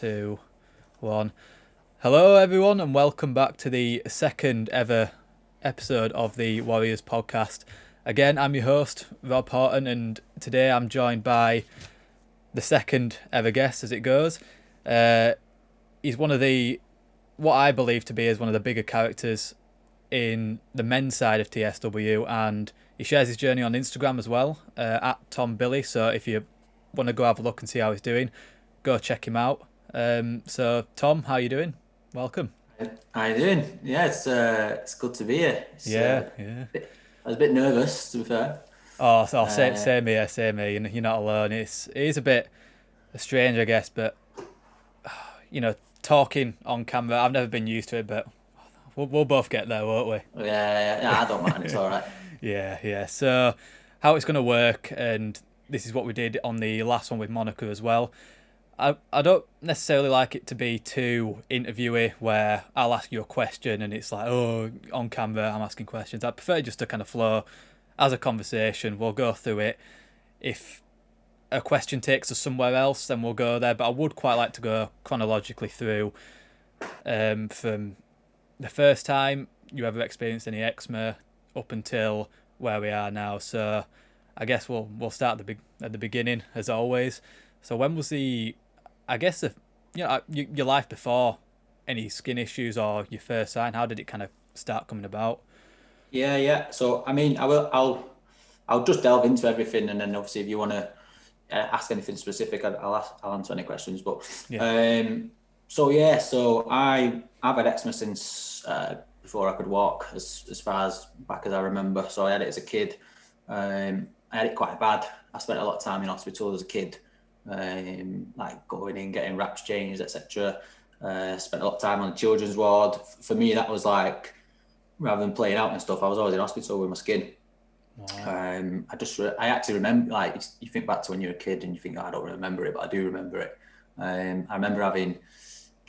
2, 1. Hello, everyone, and welcome back to the second ever episode of the Warriors podcast. Again, I'm your host, Rob Horton, and today I'm joined by the second ever guest, as it goes. He's one of what I believe to be as one of the bigger characters in the men's side of TSW, and he shares his journey on Instagram as well, at Tom Billy. So if you want to go have a look and see how he's doing, go check him out. So Tom, how you doing? Welcome. How you doing? Yeah, it's good to be here. Yeah. I was a bit nervous, to be fair. Same here. You're not alone. It is a bit strange, I guess, but talking on camera, I've never been used to it, but we'll both get there, won't we? Yeah, I don't mind. It's all right. Yeah. So how it's going to work, and this is what we did on the last one with Monica as well. I don't necessarily like it to be too interviewy, where I'll ask you a question and it's like, oh, on camera I'm asking questions. I prefer just to kind of flow as a conversation. We'll go through it. If a question takes us somewhere else, then we'll go there. But I would quite like to go chronologically through from the first time you ever experienced any eczema up until where we are now. So I guess we'll start at the beginning, as always. So when was your life before any skin issues or your first sign? How did it kind of start coming about? Yeah. So I mean, I'll just delve into everything, and then obviously if you want to ask anything specific, I'll answer any questions. But Yeah. so I've had eczema since before I could walk, as far as back as I remember. So I had it as a kid. I had it quite bad. I spent a lot of time in hospital as a kid, like going in, getting wraps changed, etc. Spent a lot of time on the children's ward. For me, that was like, rather than playing out and stuff, I was always in hospital with my skin. Wow. I actually remember, like, you think back to when you're a kid and you think, oh, I don't remember it, but I do remember it. I remember having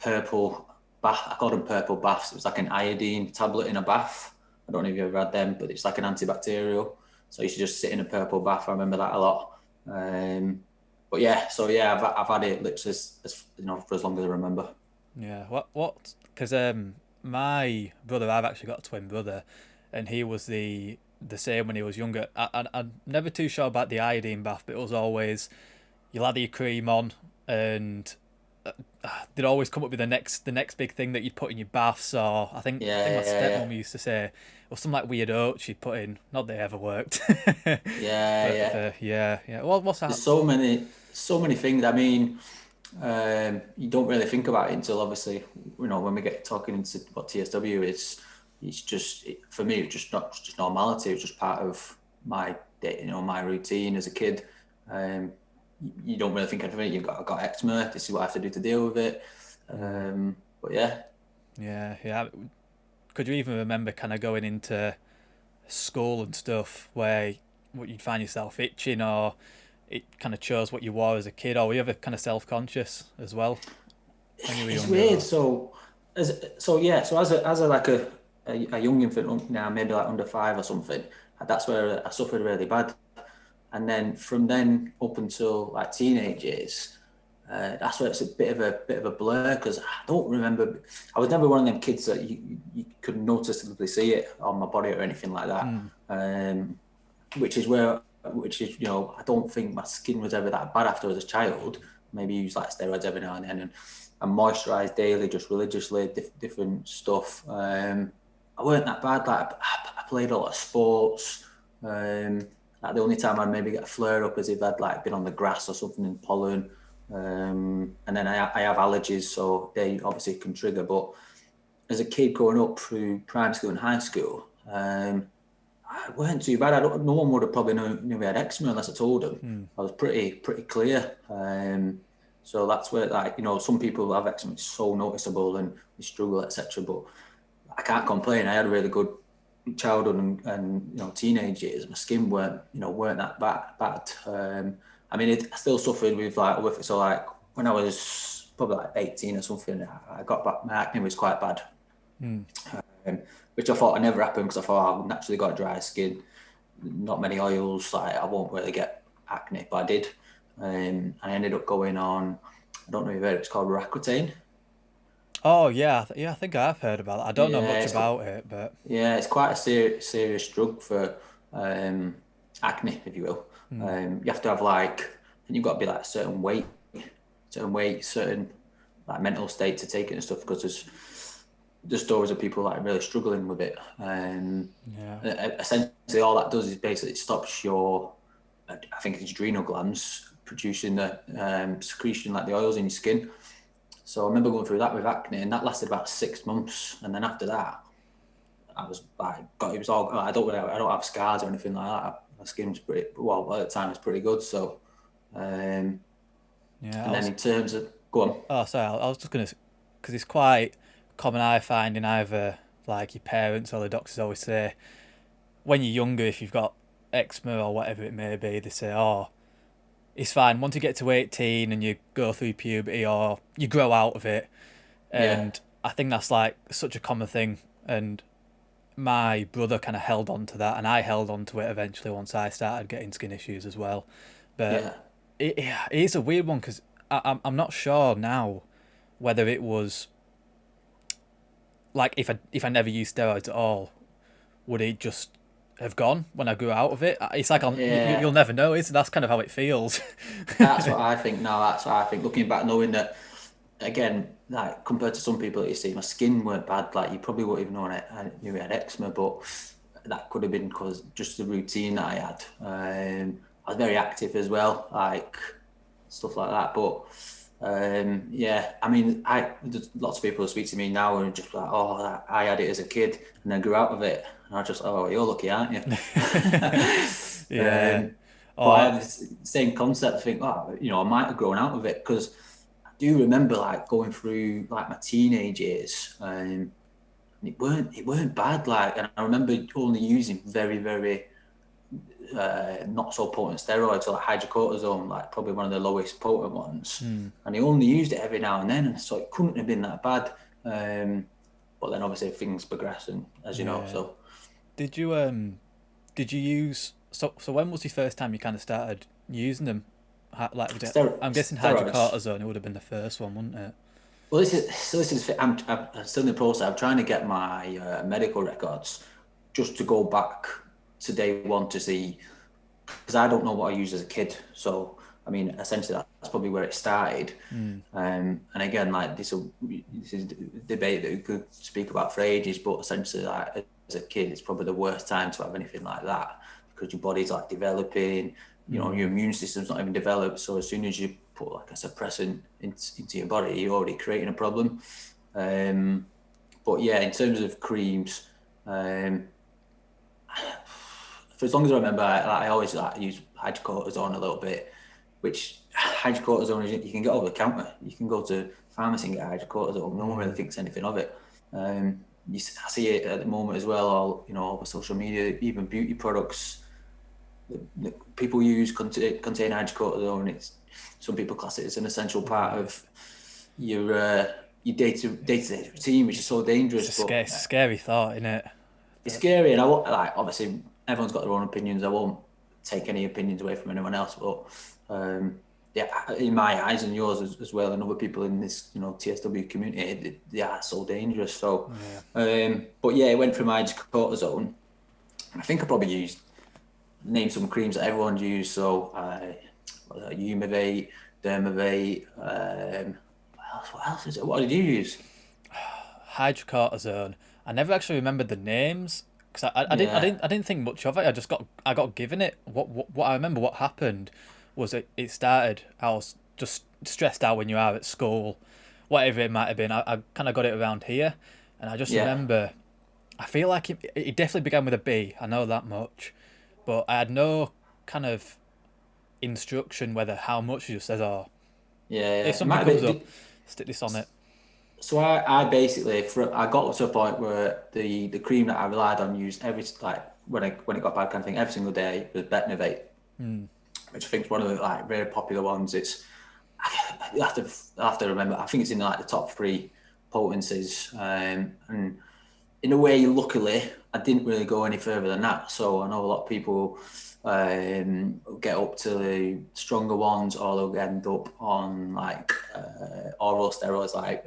purple bath. I called them purple baths. It was like an iodine tablet in a bath. I don't know if you ever had them, but it's like an antibacterial. So you should just sit in a purple bath. I remember that a lot. But yeah, I've had it literally as for as long as I remember. Yeah. What? Because my brother, I've actually got a twin brother, and he was the same when he was younger. I'm never too sure about the iodine bath, but it was always you lather your cream on, and they'd always come up with the next big thing that you'd put in your baths. Or I think my stepmom used to say, or some like weird oats she'd put in. Not that it ever worked. Yeah. Well, what's that? There's so many things. I mean, you don't really think about it until obviously, when we get talking into what TSW is. It's just, for me, it's just normality. It's just part of my day, my routine as a kid. You don't really think of it. I've got eczema. This is what I have to do to deal with it. But yeah. Yeah. Could you even remember kind of going into school and stuff where you'd find yourself itching, or it kind of chose what you wore as a kid, or were you ever kind of self-conscious as well when you were It's younger? weird. So as a young infant now, maybe like under 5 or something, that's where I suffered really bad. And then from then up until like teenage years, that's where it's a bit of a blur, because I don't remember. I was never one of them kids that you could noticeably see it on my body or anything like that. Which is I don't think my skin was ever that bad after as a child. Maybe use like steroids every now and then, and moisturise daily, just religiously, different stuff. I weren't that bad. Like I played a lot of sports. Like the only time I'd maybe get a flare up is if I'd like been on the grass or something in pollen. And then I have allergies, so they obviously can trigger. But as a kid growing up through primary school and high school, I weren't too bad. No one would have probably knew we had eczema unless I told them. I was pretty clear. So that's where, like, some people have eczema, it's so noticeable and they struggle, etc. But I can't complain. I had a really good childhood and teenage years. My skin weren't that bad. I mean, I still suffered with so like when I was probably like 18 or something, I got back. My acne was quite bad, which I thought would never happen, because I thought I've naturally got dry skin, not many oils, like I won't really get acne, but I did. I ended up going on I don't know if you've heard, it's called Raquatine. Oh yeah, yeah. I think I've heard about that. I don't know Yeah, much about it, but yeah, it's quite a serious drug for acne, if you will. You have to have like, and you've got to be like a certain weight, certain like mental state to take it and stuff, because there's stories of people like really struggling with it. yeah, Essentially, all that does is basically it stops your, I think it's adrenal glands producing the secretion like the oils in your skin. So I remember going through that with acne, and that lasted about 6 months, and then after that, I was like, God, it was all. I don't have scars or anything like that. My skin's pretty well at the time. It's pretty good. So, um, yeah. and then in terms of go on, Oh, sorry. I was just gonna, because it's quite common. I find in either like your parents or the doctors always say when you're younger, if you've got eczema or whatever it may be, they say, oh, it's fine. Once you get to 18 and you go through puberty or you grow out of it, yeah, and I think that's like such a common thing. And my brother kind of held on to that, and I held on to it eventually once I started getting skin issues as well. But yeah, it is a weird one because I'm not sure now whether it was like if I never used steroids at all, would it just have gone when I grew out of it? It's like yeah. you'll never know. That's kind of how it feels. That's what I think now. That's what I think. Looking back, knowing that again, like compared to some people that you see, my skin weren't bad. Like you probably wouldn't even know I knew I had eczema, but that could have been because just the routine that I had. I was very active as well, like stuff like that. But yeah, I mean, there's lots of people who speak to me now and just like, oh, I had it as a kid and then grew out of it, and I just, oh, you're lucky, aren't you? Yeah. But I Or have this same concept. I think, oh, I might have grown out of it because I do remember like going through like my teenage years, and it weren't bad. Like, and I remember only using very very not so potent steroids, so like hydrocortisone, like probably one of the lowest potent ones. And he only used it every now and then, and so it couldn't have been that bad. But then obviously things progress, and as you know, yeah. so Did you did you use so when was the first time you kind of started using them? Like was it, I'm guessing steroids. hydrocortisone. It would have been the first one, wouldn't it? Well, this is. I'm still in the process. I'm trying to get my medical records just to go back to day one to see, because I don't know what I used as a kid. So I mean, essentially that's probably where it started. And again, like this is a debate that we could speak about for ages. But essentially, like as a kid, it's probably the worst time to have anything like that because your body's like developing. Your immune system's not even developed. So as soon as you put like a suppressant into your body, you're already creating a problem. But yeah, in terms of creams, for as long as I remember, I always like use hydrocortisone a little bit, which hydrocortisone is you can get over the counter. You can go to pharmacy and get hydrocortisone. No one really thinks anything of it. I see it at the moment as well, all over social media, even beauty products that people use contain hydrocortisone. It's some people class it as an essential part Right. of your day-to-day routine, which is so It's a dangerous. But scary thought, isn't it? it's That, scary, and I won't, like obviously everyone's got their own opinions. I won't take any opinions away from anyone else, but yeah, in my eyes and yours as well, and other people in this TSW community, they are so dangerous. So, yeah. but yeah, it went from hydrocortisone. I think I probably used name some creams that everyone's used. So, Umivate, Dermavate. What else is it? What did you use? Hydrocortisone. I never actually remembered the names because Yeah, I didn't think much of it. I got given it. What I remember what happened was it started. I was just stressed out when you are at school, whatever it might have been. I kind of got it around here, and I just yeah. remember. I feel like it definitely began with a B. I know that much, but I had no kind of instruction whether how much. You just said, "Oh, Yeah, if yeah. It something might comes have up, been. stick this on it." So I basically I got to a point where the cream that I relied on used every like when it got bad kind of thing every single day was Betnovate, which I think is one of the like very popular ones. It's I have to remember. I think it's in like the top three potencies, and in a way, luckily, I didn't really go any further than that. So I know a lot of people get up to the stronger ones, or they'll end up on like oral steroids, like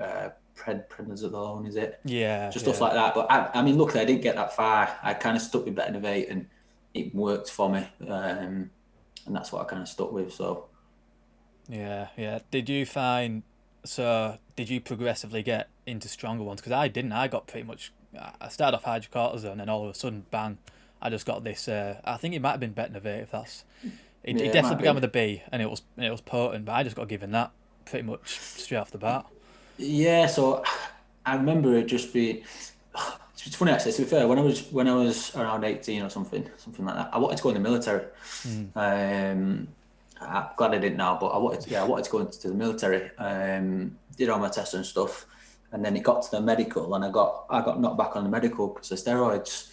prednisolone, is it? Yeah, Just stuff yeah. like that. But I mean, luckily, I didn't get that far. I kind of stuck with Betinavate, and it worked for me, and that's what I kind of stuck with. So. Yeah, yeah. Did you find so? Did you progressively get into stronger ones? Because I didn't. I got pretty much. I started off hydrocortisone, and all of a sudden, bang! I just got this. I think it might have been Betnovate. If that's it Yeah, it definitely might began be. with a B, and it was potent. But I just got given that pretty much straight off the bat. Yeah, so I remember it just be. It's funny actually. To be fair, when I was around 18 or something like that, I wanted to go in the military. Mm. I'm glad I didn't now, but I wanted to go into the military. Did all my tests and stuff, and then it got to the medical, and I got knocked back on the medical because of steroids,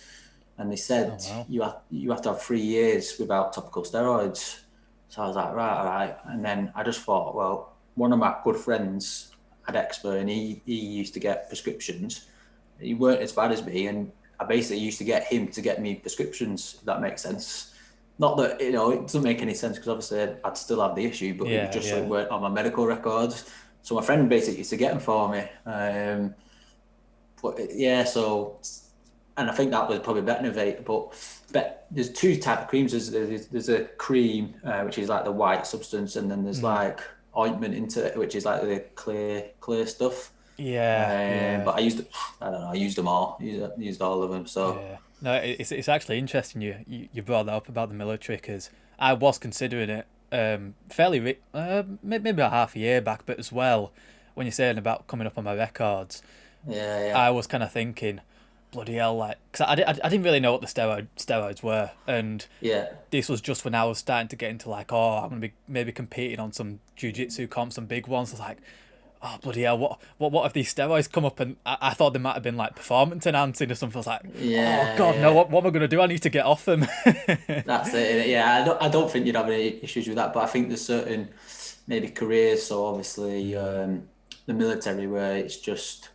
and they Oh said wow. you have to have 3 years without topical steroids. So I was like, right, all right, and then I just thought, well, one of my good friends had eczema, and he used to get prescriptions. He weren't as bad as me, and I basically used to get him to get me prescriptions. If that makes sense. Not that it doesn't make any sense because obviously I'd still have the issue, but it was Yeah, just so it yeah, weren't on my medical records. So my friend basically used to get them for me. But yeah, so and I think that was probably Betinavate. But there's two type of creams. There's a cream which is like the white substance, and then there's mm. like ointment into it, which is like the clear stuff. Yeah, yeah, But I don't know, I used them all. Used all of them. So yeah. No, it's actually interesting you brought that up about the military because I was considering it maybe about half a year back, but as well when you're saying about coming up on my records, yeah, yeah, I was kind of thinking, bloody hell, like, because I didn't really know what the steroids were, and yeah. this was just when I was starting to get into like, oh, I'm gonna be maybe competing on some jiu-jitsu comps, some big ones. I was like, oh bloody hell, what if these steroids come up? And I thought they might have been like performance enhancing or something. I was like, oh Yeah, god, no, yeah. what am I gonna do? I need to get off them. That's it. Yeah, I don't think you'd have any issues with that, but I think there's certain maybe careers. So obviously, Mm, the military where it's just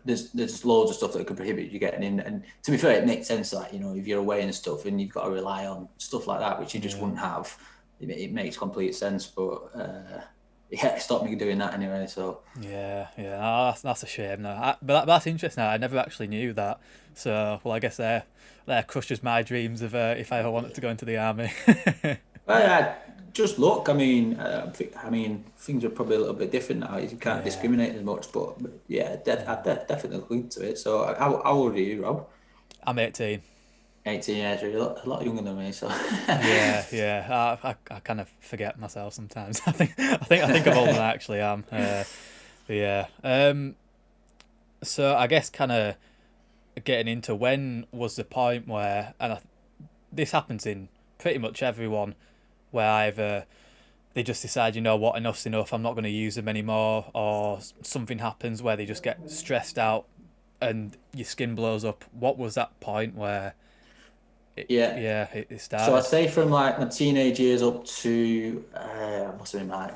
there's loads of stuff that could prohibit you getting in. And to be fair, it makes sense that if you're away and stuff, and you've got to rely on stuff like that, which you just yeah, wouldn't have. It makes complete sense, but yeah, it stopped me doing that anyway. So yeah, yeah. Oh, that's a shame. No, but that's interesting. I never actually knew that. So, well, I guess there crushes my dreams of if I ever wanted to go into the army. just look. I mean, things are probably a little bit different now. You can't Yeah. discriminate as much, but yeah, definitely look into it. So, how old are you, Rob? I'm 18. 18 years. You're a lot younger than me. So, Yeah, yeah. I kind of forget myself sometimes. I think I'm older than I actually am. But yeah. So I guess kind of getting into when was the point where, and this happens in pretty much everyone, where either they just decide, you know what, enough's enough, I'm not going to use them anymore, or something happens where they just get stressed out and your skin blows up. What was that point where yeah. it So I'd started? say from like my teenage years up to I must have been like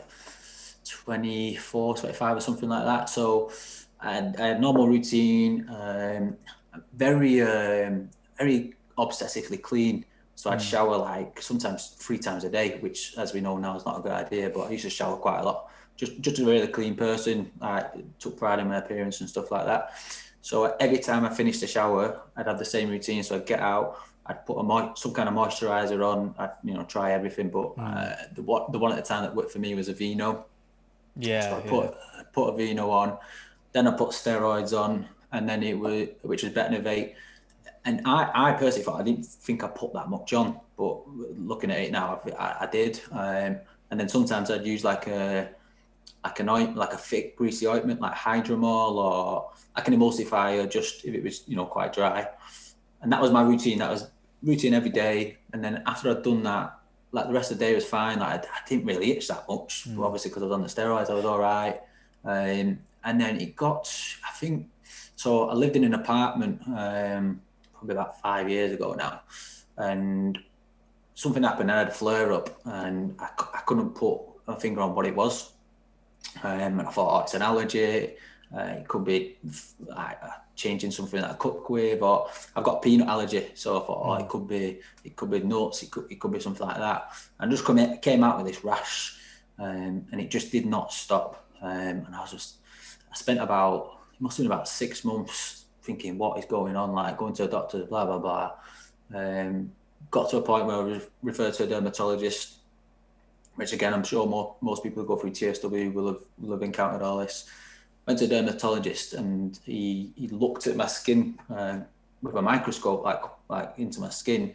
24, 25 or something like that. So I had normal routine, very obsessively clean. So I'd Mm, shower like sometimes 3 times a day, which, as we know now, is not a good idea. But I used to shower quite a lot. Just a really clean person. I took pride in my appearance and stuff like that. So every time I finished the shower, I'd have the same routine. So I'd get out, I'd put some kind of moisturizer on. I'd try everything, but mm. the one at the time that worked for me was a Vino. So Yeah, I yeah. put a Vino on, then I put steroids on, and then which was Betinavate. And I personally thought I didn't think I put that much on, but looking at it now, I did. And then sometimes I'd use like a thick greasy ointment like Hydromol or like an emulsifier, just if it was quite dry. And that was my routine. That was routine every day. And then after I'd done that, like the rest of the day was fine. Like I didn't really itch that much, but Mm, obviously because I was on the steroids, I was all right. And then it got, I think, so I lived in an apartment probably about 5 years ago now, and something happened. I had a flare up, and I couldn't put a finger on what it was. And I thought, oh, it's an allergy. It could be changing something that I cook with, or I've got a peanut allergy, so I thought, oh, it could be nuts, it could be something like that. And just came out with this rash, and it just did not stop. And I spent it must have been about 6 months thinking, what is going on? Like going to a doctor, blah blah blah. Got to a point where I was referred to a dermatologist, which again, I'm sure most people who go through TSW will have encountered all this. Went to a dermatologist, and he looked at my skin with a microscope, like into my skin,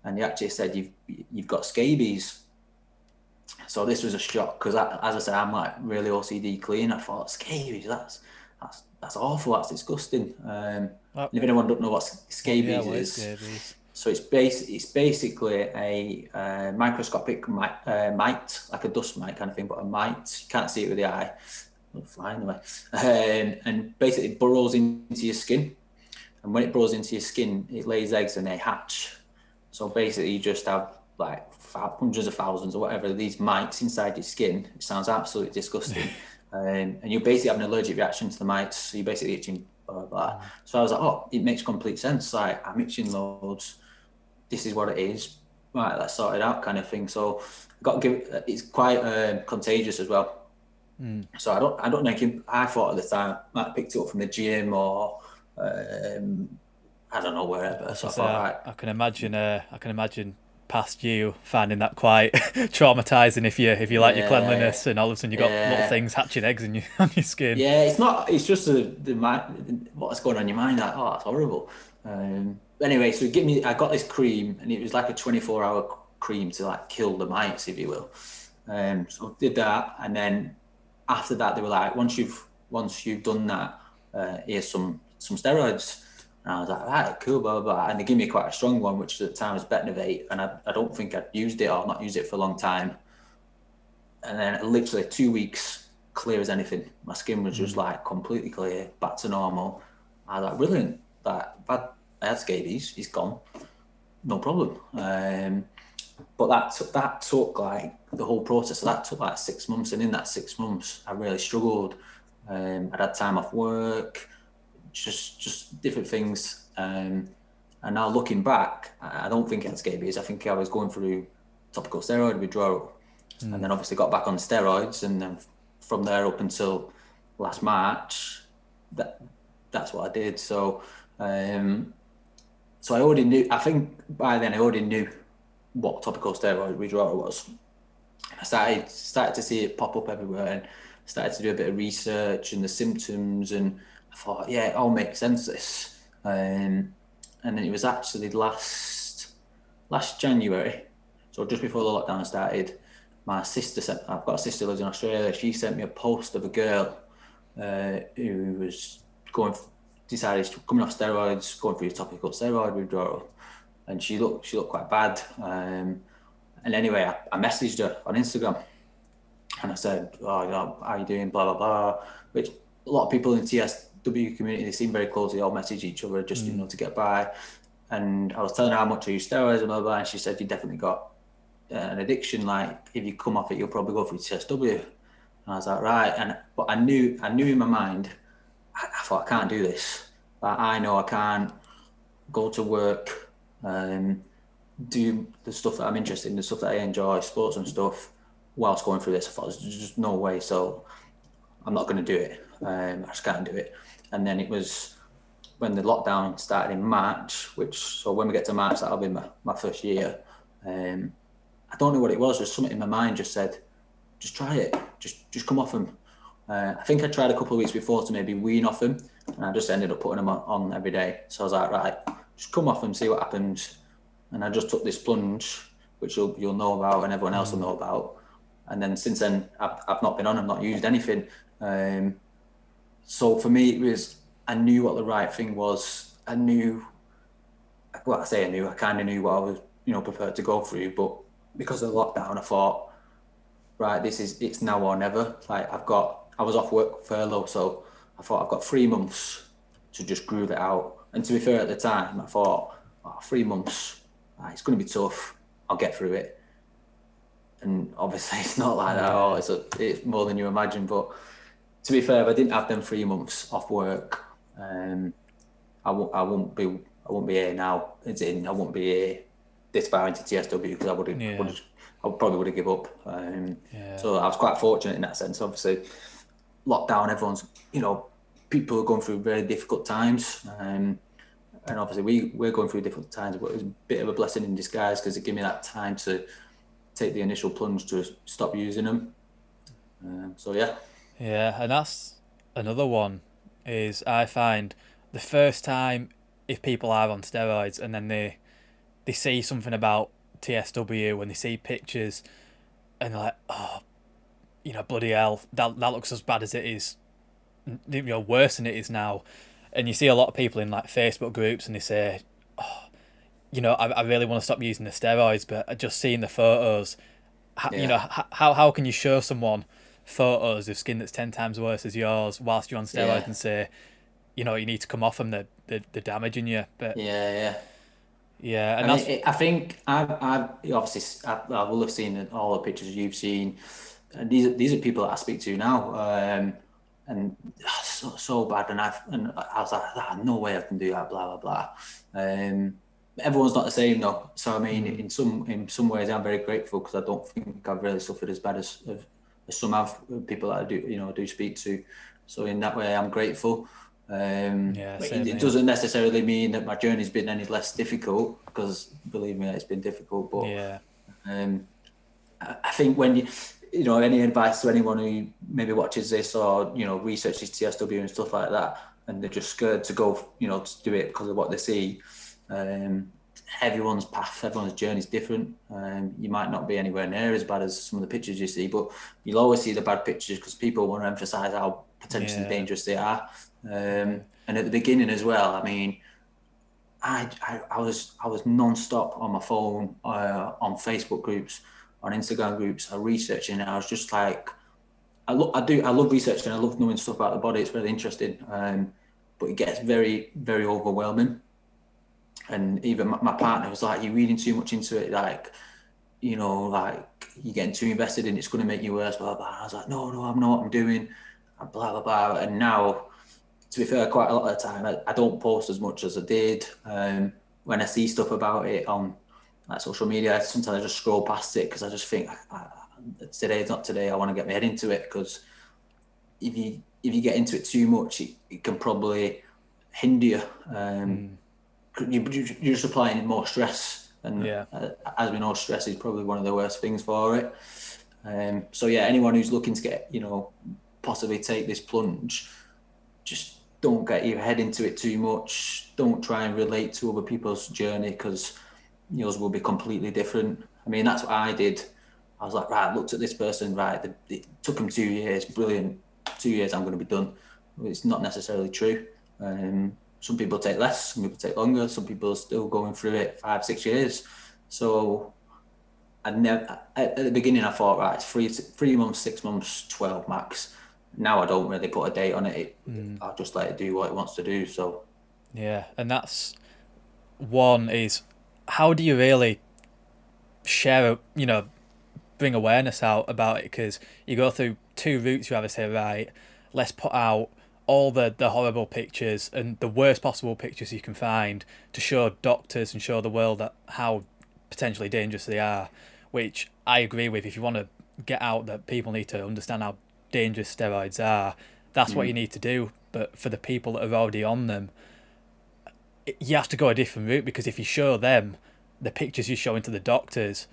and he actually said, you've got scabies. So this was a shock, because as I said, I'm like really OCD clean. I thought, scabies, that's awful, that's disgusting. If anyone don't know what scabies is, scabies? so it's basically a microscopic mite, like a dust mite kind of thing, but a mite. You can't see it with the eye. It'll fly anyway. And basically it burrows into your skin. And when it burrows into your skin, it lays eggs and they hatch. So basically you just have like hundreds of thousands or whatever these mites inside your skin. It sounds absolutely disgusting. And you basically have an allergic reaction to the mites. So you're basically itching, blah, blah, blah. So I was like, oh, it makes complete sense. Like, I'm itching loads. This is what it is. Right, let's sort it out, kind of thing. So it's quite contagious as well. So I don't know. I thought at the time I might have picked it up from the gym, or I don't know, wherever. So I thought, right. I can imagine past you finding that quite traumatizing if you like your cleanliness, and all of a sudden you got little things hatching eggs on your skin. Yeah, it's not. It's just what's going on in your mind. Like, oh, that's horrible. Anyway, so I got this cream, and it was like a 24-hour cream to like kill the mites, if you will. So I did that, and then after that, they were like, once you've done that, here's some steroids. And I was like, right, cool, blah, blah, blah. And they gave me quite a strong one, which at the time was Betnovate. And I don't think I'd used it or not used it for a long time. And then literally 2 weeks, clear as anything. My skin was just like completely clear, back to normal. I was like, brilliant. I had scabies, it's gone. No problem. But that took like the whole process. So that took like 6 months. And in that 6 months, I really struggled. I'd had time off work, just different things. And now looking back, I don't think I had scabies. I think I was going through topical steroid withdrawal. And then obviously got back on steroids. And then from there up until last March, that's what I did. So I already knew, I think by then I already knew what topical steroid withdrawal was. I started to see it pop up everywhere, and started to do a bit of research and the symptoms, and I thought, yeah, it all makes sense, this. And then it was actually last January, so just before the lockdown started, my sister I've got a sister who lives in Australia, she sent me a post of a girl who was decided she's coming off steroids, going through topical steroid withdrawal, and she looked quite bad. And anyway, I messaged her on Instagram, and I said, "Oh, how are you doing? Blah blah blah." Which a lot of people in the TSW community, they seem very close. They all message each other just to get by. And I was telling her how much I use steroids and blah blah, and she said, "You definitely got an addiction. Like, if you come off it, you'll probably go through TSW." And I was like, right. But I knew in my mind, I thought, I can't do this. Like, I know I can't go to work, do the stuff that I'm interested in, the stuff that I enjoy, sports and stuff, whilst going through this. I thought there's just no way. So I'm not going to do it. I just can't do it. And then it was when the lockdown started in March, so when we get to March, that'll be my first year. I don't know what it was. There's something in my mind just said, just try it. Just come off them. I think I tried a couple of weeks before to maybe wean off them, and I just ended up putting them on every day. So I was like, right, just come off them, see what happens. And I just took this plunge, which you'll know about, and everyone else will know about. And then since then, I've not been on. I've not used anything. So for me, it was, I knew what the right thing was. I kind of knew what I was, prepared to go through. But because of the lockdown, I thought, right, it's now or never. Like, I was off work furlough, so I thought I've got 3 months to just groove it out. And to be fair, at the time, I thought, 3 months, it's going to be tough. I'll get through it. And obviously, it's not like that. It's more than you imagine. But to be fair, if I didn't have them 3 months off work, I won't be here now. As in, I won't be here this far into TSW because I probably would have give up. So I was quite fortunate in that sense. Obviously, lockdown, everyone's, people are going through very difficult times. And obviously we're going through difficult times, but it was a bit of a blessing in disguise because it gave me that time to take the initial plunge to stop using them. So yeah. Yeah, and that's another one is I find the first time if people are on steroids and then they see something about TSW when they see pictures and they're like, oh, bloody hell, that looks as bad as it is, worse than it is now. And you see a lot of people in like Facebook groups and they say, oh, I really want to stop using the steroids, but just seeing the photos, how can you show someone photos of skin that's 10 times worse as yours whilst you're on steroids and say, you need to come off them, they're damaging you. But and I think I will have seen all the pictures you've seen, and these are people that I speak to now, and so bad, and I was like, no way I can do that, blah blah blah. Everyone's not the same though, so I mean, in some ways, I'm very grateful because I don't think I've really suffered as bad as some have people that I do speak to. So in that way, I'm grateful. It doesn't necessarily mean that my journey's been any less difficult, because believe me, it's been difficult. But I think when any advice to anyone who maybe watches this or researches TSW and stuff like that, and they're just scared to go to do it because of what they see. Everyone's path, everyone's journey is different. You might not be anywhere near as bad as some of the pictures you see, but you'll always see the bad pictures because people want to emphasize how potentially dangerous they are. And at the beginning as well, I mean, I was non-stop on my phone, on Facebook groups, on Instagram groups, researching. I was just like, I love researching. I love knowing stuff about the body. It's really interesting. But it gets very, very overwhelming. And even my partner was like, you're reading too much into it, like, like you're getting too invested in it's going to make you worse, blah, blah. I was like, no, I'm not, I'm doing, blah, blah, blah. And now, to be fair, quite a lot of the time, I don't post as much as I did. When I see stuff about it on like social media, sometimes I just scroll past it because I just think, today's not today, I want to get my head into it, because if you get into it too much, it can probably hinder you. You're just applying more stress, and as we know, stress is probably one of the worst things for it. So anyone who's looking to get, possibly take this plunge, just don't get your head into it too much. Don't try and relate to other people's journey, because yours will be completely different. I mean, that's what I did. I was like, right, I looked at this person, right, it took them 2 years, brilliant. 2 years, I'm going to be done. It's not necessarily true. Some people take less, some people take longer, some people are still going through it 5-6 years. So at the beginning, I thought, right, it's 3 months, 6 months, 12 max. Now I don't really put a date on it. I'll just let it do what it wants to do. So and that's one is, how do you really share, bring awareness out about it? Because you go through two routes. You either say, right, let's put out all the horrible pictures and the worst possible pictures you can find to show doctors and show the world that how potentially dangerous they are, which I agree with. If you want to get out that people need to understand how dangerous steroids are, that's what you need to do. But for the people that are already on them, you have to go a different route, because if you show them the pictures you're showing to the doctors,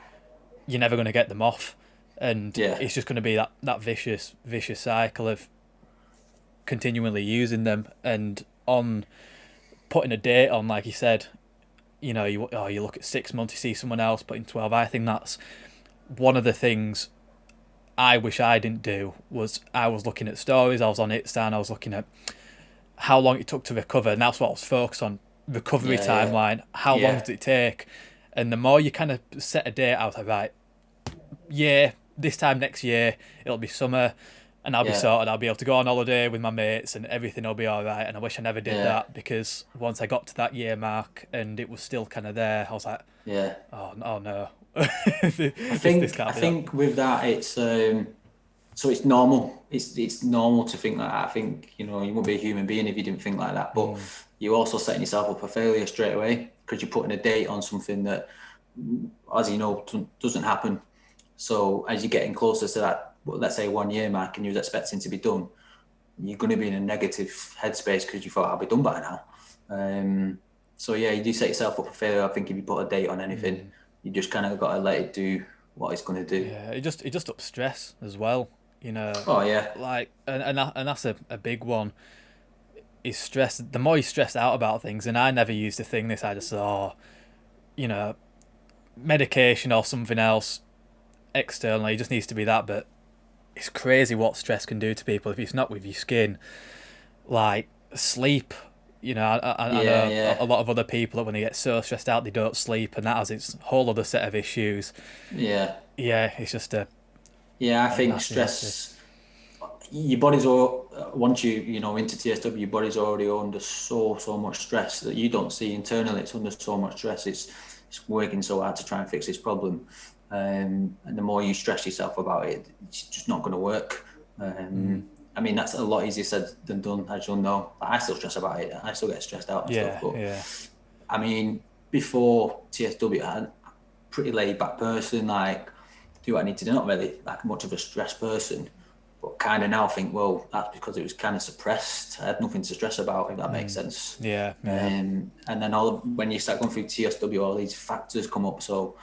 you're never going to get them off, and it's just going to be that vicious cycle of continually using them. And on putting a date on, like you said, you look at 6 months, you see someone else putting 12. I think that's one of the things I wish I didn't do. Was I was looking at stories, I was on Insta, and I was looking at how long it took to recover, and that's what I was focused on, recovery timeline. How long did it take? And the more you kind of set a date, I was like, right, this time next year it'll be summer, and I'll be sorted. I'll be able to go on holiday with my mates and everything will be all right. And I wish I never did that, because once I got to that year mark and it was still kind of there, I was like, oh no. I think with that, it's So it's normal. It's normal to think like that. I think, you know, you wouldn't be a human being if you didn't think like that. But you're also setting yourself up for failure straight away because you're putting a date on something that, as you know, doesn't happen. So as you're getting closer to that, let's say 1 year mark, and you're expecting to be done, you're going to be in a negative headspace because you thought I'll be done by now. So yeah, you do set yourself up for failure. I think if you put a date on anything, you just kind of got to let it do what it's going to do. Yeah, it just ups stress as well. You know, Oh yeah, like and that's a big one. Is stress. The more you stress out about things, and I never used to think this. I just thought, you know, medication or something else externally. It just needs to be that. But it's crazy what stress can do to people if it's not with your skin. Like sleep. You know, I yeah, know yeah, a lot of other people that when they get so stressed out they don't sleep, and that has its whole other set of issues. yeah, Yeah, it's just yeah. I a think massive, massive. stress. Your body's all once you know into TSW, your body's already under so much stress that you don't see internally. It's under so much stress. It's working so hard to try and fix this problem, and the more you stress yourself about it, it's just not going to work. I mean, that's a lot easier said than done, as you'll know. I still stress about it. I still get stressed out and stuff. Yeah, But yeah. I mean, before TSW, I'm a pretty laid back person. Like, do what I need to do. Not really like much of a stress person, but kind of now think, well, that's because it was kind of suppressed. I had nothing to stress about, if that makes sense. Yeah, yeah. And then when you start going through TSW, all these factors come up. So,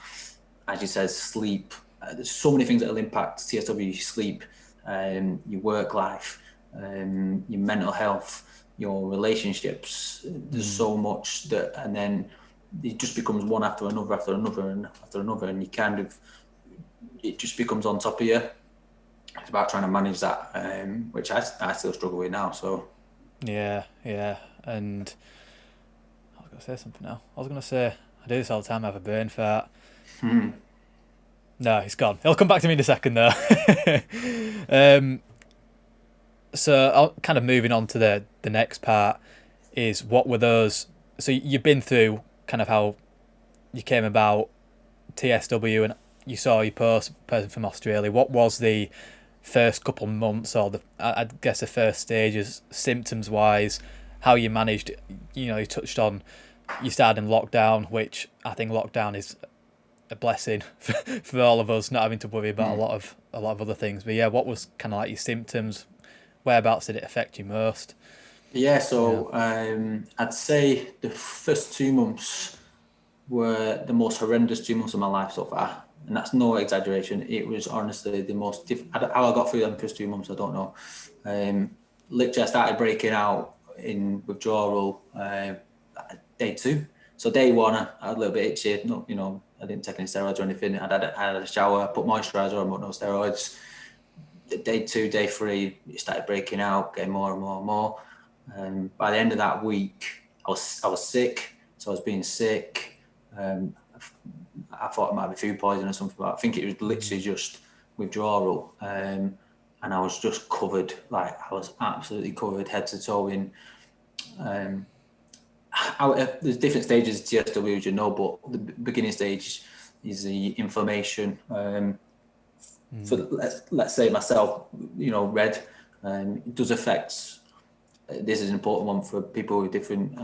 as you said, sleep. There's so many things that will impact TSW: sleep, your work life, your mental health, your relationships. There's so much that, and then it just becomes one after another, after another, and after another, and you kind of it just becomes on top of you. It's about trying to manage that, which I still struggle with now. So Yeah, yeah. And I was gonna say something now. I was gonna say I do this all the time. I have a brain fart. No, he's gone. He'll come back to me in a second though. um, so I'll kind of moving on to the next part is what were those? So you've been through kind of how you came about TSW and you saw your person from Australia. What was the first couple months or I guess the first stages symptoms wise? How you managed? You know, you touched on you started in lockdown, which I think lockdown is a blessing for all of us, not having to worry about a lot of other things. But yeah, what was kind of like your symptoms? Whereabouts did it affect you most? yeah, Yeah. so I'd say the first 2 months were the most horrendous 2 months of my life so far, and that's no exaggeration. It was honestly the most how I got through them first 2 months, I don't know. Literally, I started breaking out in withdrawal day 2. So day 1, I had a little bit itchy. No, you know, I didn't take any steroids or anything. I had a shower, put moisturiser on, but no steroids. Day 2, day 3, it started breaking out, getting more and more and more. By the end of that week, I was sick, so I was being sick. I thought it might be food poisoning or something, but I think it was literally just withdrawal. And I was just covered, like I was absolutely covered head to toe in. There's different stages of TSW, as you know, but the beginning stage is the inflammation. So let's say myself, you know, red, it does affect. This is an important one for people with different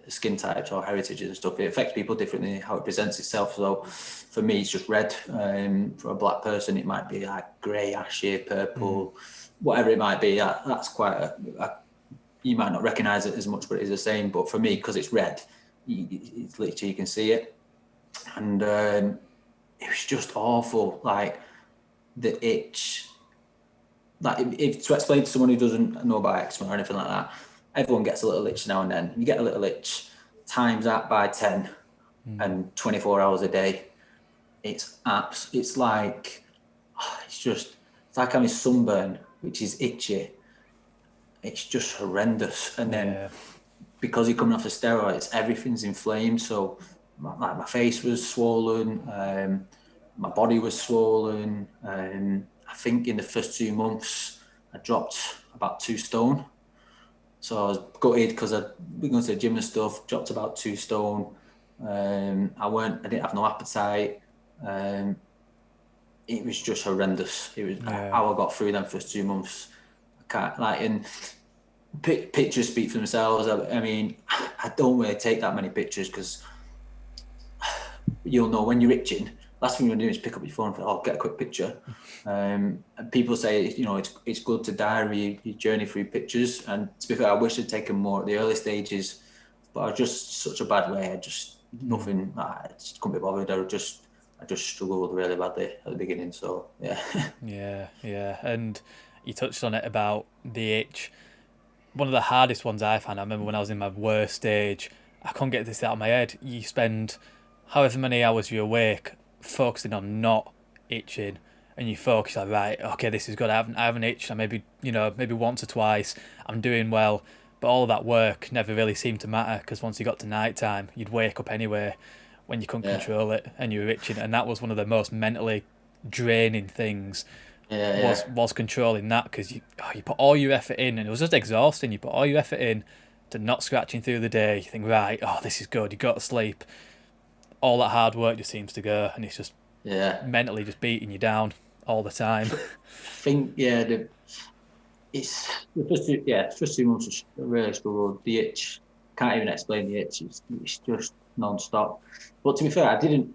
skin types or heritages and stuff. It affects people differently how it presents itself. So for me, it's just red. For a black person, it might be like grey, ashy, purple, whatever it might be. That's quite you might not recognise it as much, but it is the same. But for me, because it's red, it's literally you can see it, and it was just awful. Like the itch. Like if to explain to someone who doesn't know about eczema or anything like that, everyone gets a little itch now and then. You get a little itch, times that by 10 and 24 hours a day. It's like it's like having sunburn, which is itchy. It's just horrendous. And then Yeah. because you're coming off the steroids, everything's inflamed. So my face was swollen, my body was swollen. I think in the first 2 months, I dropped about 2 stone. So I was gutted because I'd been going to the gym and stuff, dropped about 2 stone. I didn't have no appetite. it was just horrendous. It was Yeah. how I got through them first 2 months. I can't and pictures speak for themselves. I mean, I don't really take that many pictures because you'll know when you're itching. Last thing you want to do is pick up your phone and think, "Oh, get a quick picture." And people say, it's good to diary your journey through pictures. And to be fair, I wish I'd taken more at the early stages, but I was just such a bad way. I just nothing. I just couldn't be bothered. I just struggled really badly at the beginning. So yeah. Yeah. And you touched on it about the itch. One of the hardest ones I found, I remember when I was in my worst stage, I couldn't get this out of my head. You spend however many hours you're awake focusing on not itching, and you focus like, right, okay, this is good. I haven't itched. I maybe once or twice. I'm doing well, but all of that work never really seemed to matter because once you got to night time, you'd wake up anyway when you couldn't Yeah. control it and you were itching, and that was one of the most mentally draining things Yeah. was controlling that because you put all your effort in and it was just exhausting. You put all your effort in to not scratching through the day. You think, right, oh, this is good. You go to sleep. All that hard work just seems to go, and it's just Yeah. mentally just beating you down all the time. I think it's the first 2 months was really struggled. The itch, can't even explain the itch. It's just non-stop. But to be fair, I didn't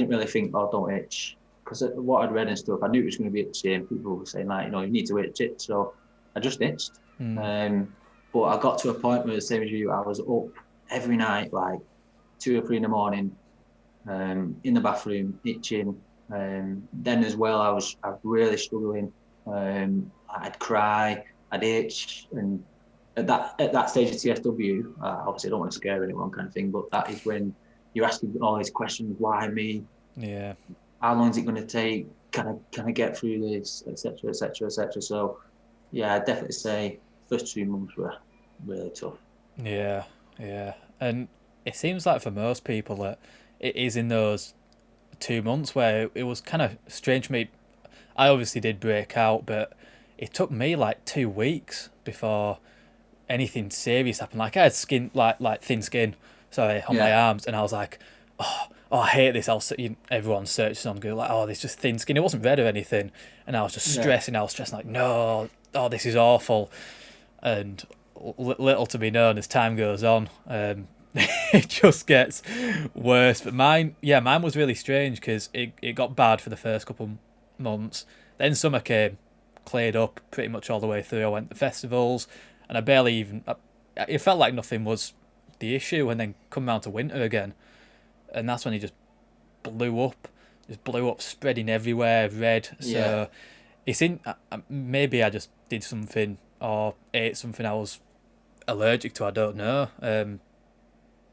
really think, oh, don't itch, because what I'd read and stuff, I knew it was going to be itchy, and people were saying like, you need to itch it. So I just itched. But I got to a point where, the same as you, I was up every night, like 2 or 3 in the morning, in the bathroom, itching. Then as well, I was really struggling. I'd cry, I'd itch, and at that stage of TSW, obviously I don't want to scare anyone, kind of thing, but that is when you're asking all these questions: why me? Yeah. How long is it going to take? Can I get through this, etc., etc., etc. So yeah, I'd definitely say first 2 months were really tough. Yeah. And it seems like for most people that it is in those 2 months where it was kind of strange for me. I obviously did break out, but it took me like 2 weeks before anything serious happened. Like I had skin, like thin skin, sorry, on my Yeah, arms, and I was like, I hate this. Everyone searches on Google like, oh, this just thin skin. It wasn't red or anything, and I was just yeah, stressing. I was stressing like, no, oh, this is awful, and little to be known as time goes on. It just gets worse. But mine was really strange because it got bad for the first couple months. Then summer came, cleared up pretty much all the way through. I went to festivals, and I barely even. It felt like nothing was the issue, and then come round to winter again, and that's when it just blew up, spreading everywhere, red. yeah. So it's in. Maybe I just did something or ate something I was allergic to. I don't know.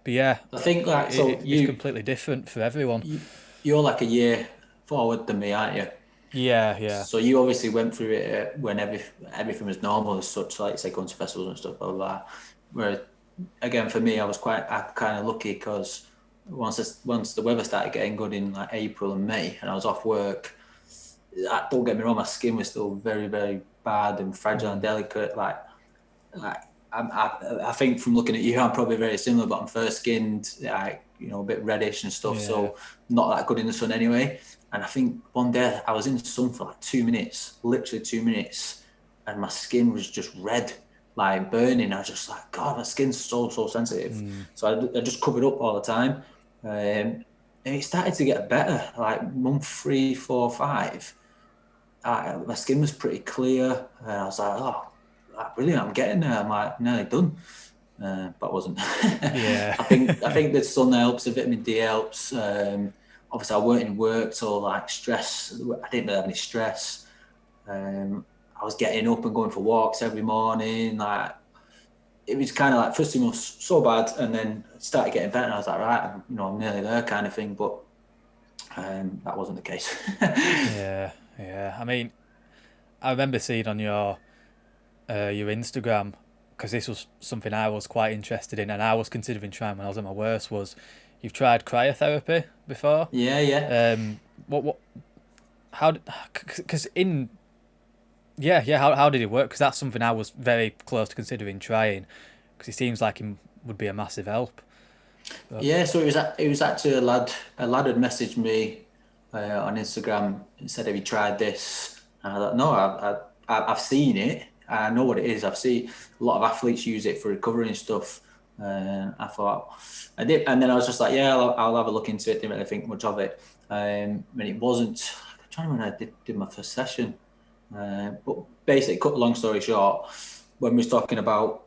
But yeah, I think like so it's completely different for everyone. you're like a year forward than me, aren't you? Yeah. So you obviously went through it when everything was normal as such, like say going to festivals and stuff like that. Whereas again for me, I was kind of lucky because once the weather started getting good in like April and May, and I was off work. Don't get me wrong, my skin was still very very bad and fragile and delicate. Like I think from looking at you, I'm probably very similar, but I'm fair skinned, like a bit reddish and stuff, Yeah. so not that good in the sun anyway. And I think one day I was in the sun for like 2 minutes, literally 2 minutes, and my skin was just red, like burning. I was just like, God, my skin's so sensitive. So I just covered up all the time, and it started to get better. Like month 3, 4, 5, my skin was pretty clear, and I was like, oh, brilliant, I'm getting there. I'm like nearly done, but I wasn't. Yeah. I think the sun helps, the vitamin D helps. Obviously, I weren't in work, so like stress, I didn't really have any stress. I was getting up and going for walks every morning. Like it was kind of like first 2 months so bad, and then it started getting better. And I was like, right, I'm nearly there, kind of thing. But that wasn't the case. Yeah. I mean, I remember seeing on your Instagram because this was something I was quite interested in and I was considering trying when I was at my worst. Was you've tried cryotherapy before? Yeah. What how because in yeah how did it work? Because that's something I was very close to considering trying because it seems like it would be a massive help. But Yeah, so it was actually a lad had messaged me. on Instagram and said, "Have you tried this?" And I thought, "No, I've seen it. I know what it is. I've seen a lot of athletes use it for recovery and stuff." And I thought I did, and then I was just like, "Yeah, I'll have a look into it." Didn't really think much of it, and it wasn't. I'm trying to remember when I did my first session, but basically, cut the long story short, when we was talking about,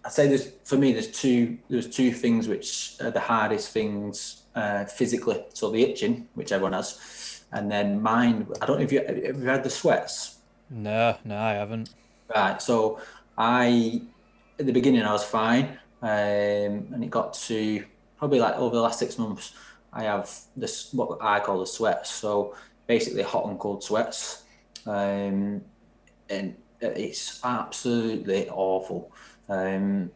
I'd say there's two things which are the hardest things physically. So the itching, which everyone has, and then mine. I don't know if have you had the sweats. No, no, I haven't. Right. So I at the beginning I was fine, and it got to probably like over the last 6 months I have this what I call the sweats. So basically hot and cold sweats, and it's absolutely awful. Um,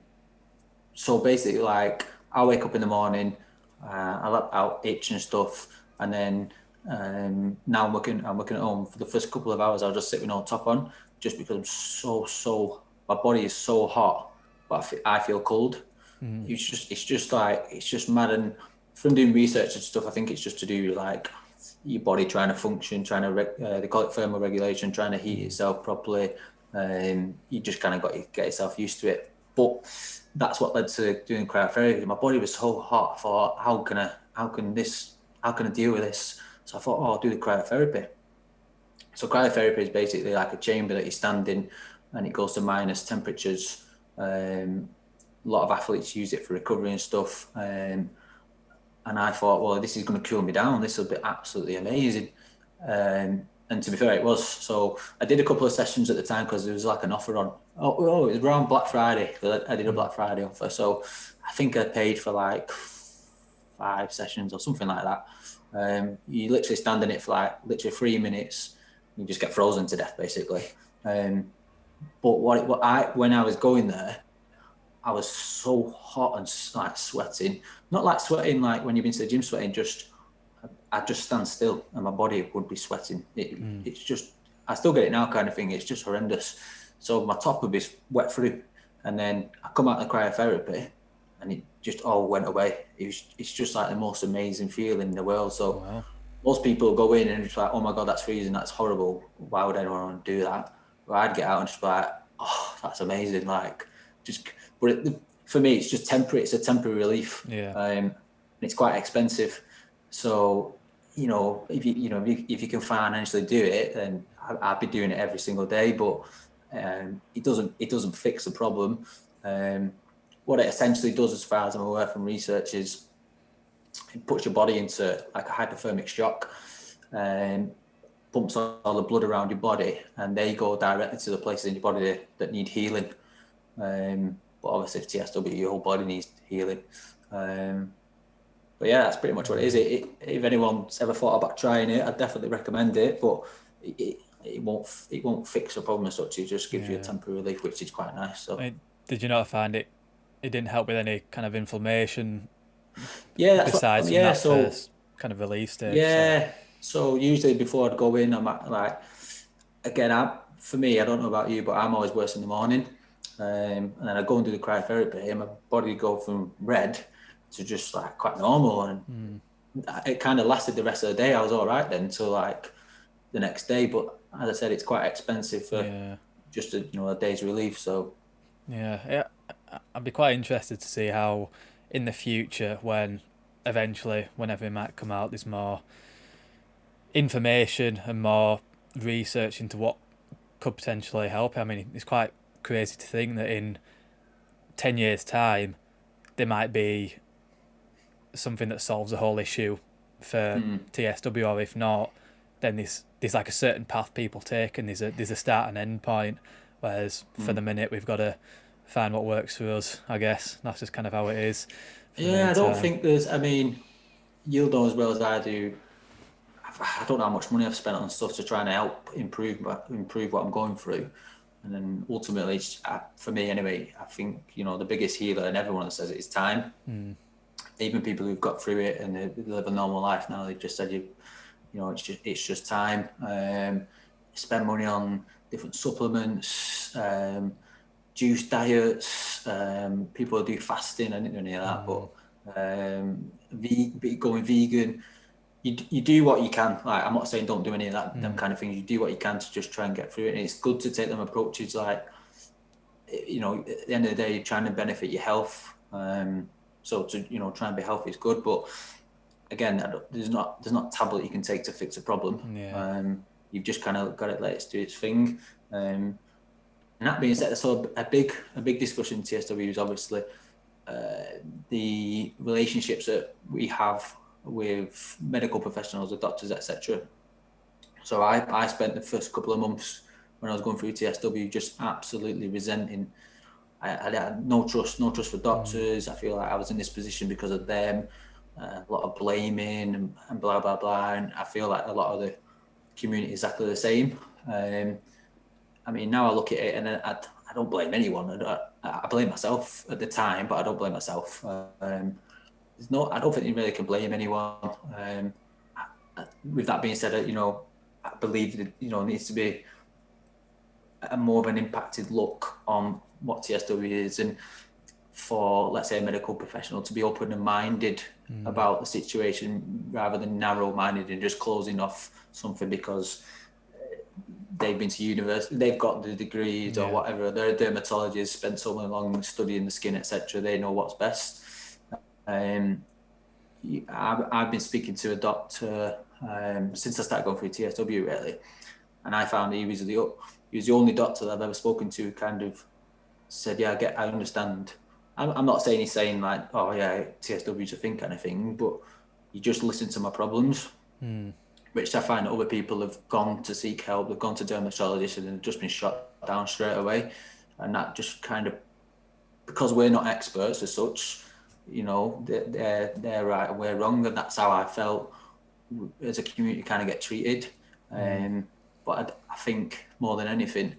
so basically, like I'll wake up in the morning, I'll itch and stuff, and then now I'm working at home for the first couple of hours. I'll just sit with no top on, just because I'm my body is so hot, but I feel cold. Mm. It's just mad. And from doing research and stuff, I think it's just to do with like your body trying to function, they call it thermal regulation, trying to heat itself properly. You just kind of got to get yourself used to it. But that's what led to doing cryotherapy. My body was so hot. I thought, how can I deal with this? So I thought, oh, I'll do the cryotherapy. So cryotherapy is basically like a chamber that you stand in, and it goes to minus temperatures. A lot of athletes use it for recovery and stuff. And I thought, well, this is going to cool me down. This will be absolutely amazing. And to be fair, it was. So I did a couple of sessions at the time because there was like an offer on. Oh, it was around Black Friday. I did a Black Friday offer. So I think I paid for like 5 sessions or something like that. You literally stand in it for like literally 3 minutes. You just get frozen to death, basically. But when I was going there, I was so hot and like sweating. Not like sweating like when you've been to the gym sweating, just I'd just stand still and my body would be sweating. It's just, I still get it now kind of thing. It's just horrendous. So my top would be wet through. And then I come out of cryotherapy and it just all went away. It's just like the most amazing feeling in the world. So Wow. most people go in and it's like, oh my God, that's freezing. That's horrible. Why would anyone want to do that? But I'd get out and just be like, oh, that's amazing. Like just, for me, it's just temporary. It's a temporary relief. Yeah. And it's quite expensive. So, if you can financially do it, then I'd be doing it every single day. But it doesn't fix the problem. What it essentially does, as far as I'm aware from research, is it puts your body into like a hypothermic shock and pumps all the blood around your body, and they go directly to the places in your body that need healing. But obviously, if TSW, your whole body needs healing. But yeah, that's pretty much what it is. If anyone's ever thought about trying it, I'd definitely recommend it. But it won't fix the problem as such. It just gives you a temporary relief, which is quite nice. So Did you not find it? It didn't help with any kind of inflammation. Yeah, besides from that first kind of release stage. Yeah. So usually before I'd go in, I'm like, again, for me, I don't know about you, but I'm always worse in the morning. And then I go and do the cryotherapy, and my body go from red to just like quite normal, and it kind of lasted the rest of the day. I was all right then until like the next day. But as I said, it's quite expensive for just a day's relief. So yeah, I'd be quite interested to see how in the future, when eventually, whenever it might come out, there's more information and more research into what could potentially help. I mean, it's quite crazy to think that in 10 years' time, there might be something that solves the whole issue for TSW, or if not, then there's like a certain path people take, and there's a start and end point. Whereas for the minute, we've got to find what works for us. I guess that's just kind of how it is. Yeah, I don't think there's. I mean, you'll know as well as I do. I don't know how much money I've spent on stuff to try and help improve what I'm going through, and then ultimately, for me anyway, I think the biggest healer, and everyone says it, is time. Even people who've got through it and they live a normal life now, they've just said it's just time. Spend money on different supplements, juice diets. People do fasting. I didn't do any of that, but going vegan. you do what you can. Like, I'm not saying don't do any of that, them kind of things. You do what you can to just try and get through it. And it's good to take them approaches like, you know, at the end of the day, you're trying to benefit your health. So to, you know, try and be healthy is good. But again, there's not a tablet you can take to fix a problem. Yeah. You've just kind of got to let it do its thing. And that being said, so a big discussion in TSW is obviously the relationships that we have with medical professionals, the doctors, etc. So I spent the first couple of months when I was going through TSW just absolutely resenting. I had no trust for doctors. I feel like I was in this position because of them. A lot of blaming and blah blah blah. And I feel like a lot of the community is exactly the same. I mean, now I look at it and I don't blame anyone. I blame myself at the time, but I don't blame myself. I don't think you really can blame anyone. With that being said, you know, I believe that, you know, it needs to be a more of an impacted look on what TSW is, and for, let's say, a medical professional to be open and minded about the situation rather than narrow minded and just closing off something because they've been to university, they've got the degrees or whatever. They're a dermatologist, spent so long studying the skin, etc. They know what's best. I've been speaking to a doctor since I started going through TSW, really, and I found he was the only doctor that I've ever spoken to who kind of said, "Yeah, I understand." I'm not saying he's saying like, "Oh yeah, TSW's a thing," kind of thing, but you just listen to my problems, which I find other people have gone to seek help. They've gone to dermatologists and have just been shot down straight away, and that just kind of, because we're not experts as such, you know, they're right and we're wrong, and that's how I felt as a community kind of get treated. But I think more than anything,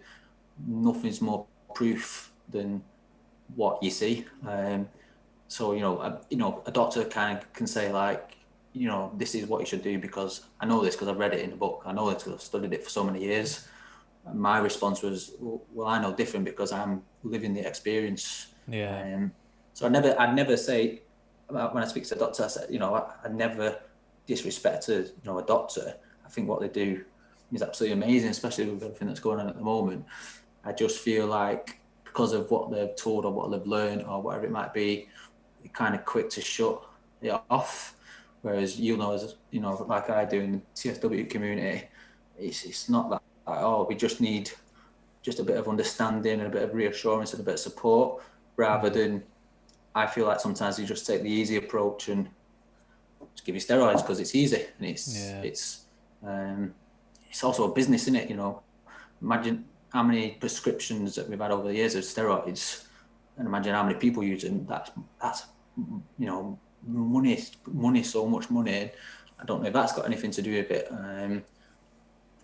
nothing's more proof than what you see. So you know, a doctor kind of can say like, you know, this is what you should do because I know this because I've read it in a book. I know this because I've studied it for so many years. And my response was, well, I know different because I'm living the experience. Yeah. So I'd never say, when I speak to a doctor, I said, you know, I never disrespect a doctor. I think what they do is absolutely amazing, especially with everything that's going on at the moment. I just feel like because of what they've told or what they've learned or whatever it might be, they're kind of quick to shut it off. Whereas, you know, as you know, like I do in the TSW community, it's not that at all. We just need just a bit of understanding and a bit of reassurance and a bit of support, rather than, I feel like sometimes you just take the easy approach and just give you steroids because it's easy, and it's also a business, isn't it? You know, imagine how many prescriptions that we've had over the years of steroids, and imagine how many people use them. That's you know, money, so much money. I don't know if that's got anything to do with it.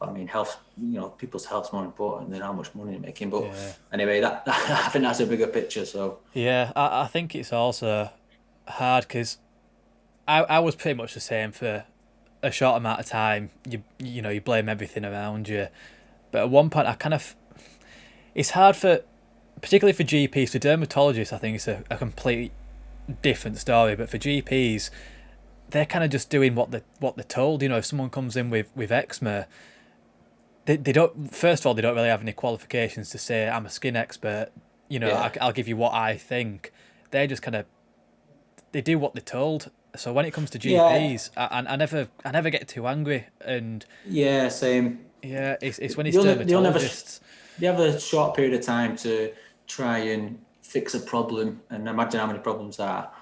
I mean, health, you know, people's health's more important than how much money they're making. But anyway, that I think that's a bigger picture. So Yeah, I think it's also hard because I was pretty much the same for a short amount of time. You know, you blame everything around you, but at one point I kind of, it's hard for, particularly for GPs. For dermatologists, I think it's a completely different story. But for GPs, they're kind of just doing what they're told. You know, if someone comes in with eczema, they don't. First of all, they don't really have any qualifications to say I'm a skin expert. You know, I'll give you what I think. They're just kind of, they do what they're told. So when it comes to GPs, I never get too angry, and same. it's when it's dermatologists. They have a short period of time to try and fix a problem, and imagine how many problems there are.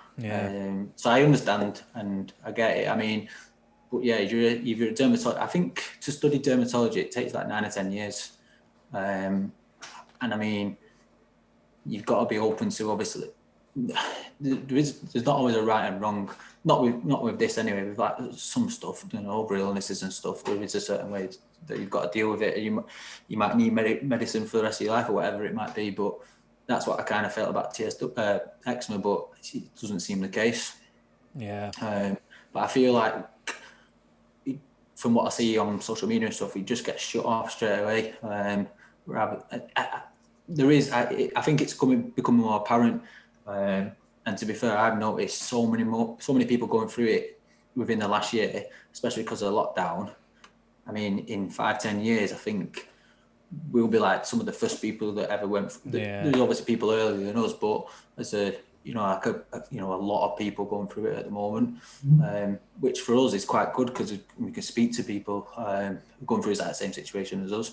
So I understand and I get it. I mean, but yeah, if you're a dermatologist, I think to study dermatology it takes like 9 or 10 years, and I mean, you've got to be open to, obviously, there's not always a right and wrong. Not with this anyway. With like some stuff, you know, over illnesses and stuff, there is a certain way that you've got to deal with it. You might need medicine for the rest of your life or whatever it might be. But that's what I kind of felt about eczema, but it doesn't seem the case. Yeah. But I feel like, from what I see on social media and stuff, we just get shut off straight away. I think it's becoming more apparent. And to be fair, I've noticed so many people going through it within the last year, especially because of the lockdown. I mean, in 5-10 years, I think we'll be like some of the first people that ever went. There's obviously people earlier than us, but as a like a lot of people going through it at the moment, which for us is quite good because we can speak to people going through that same situation as us.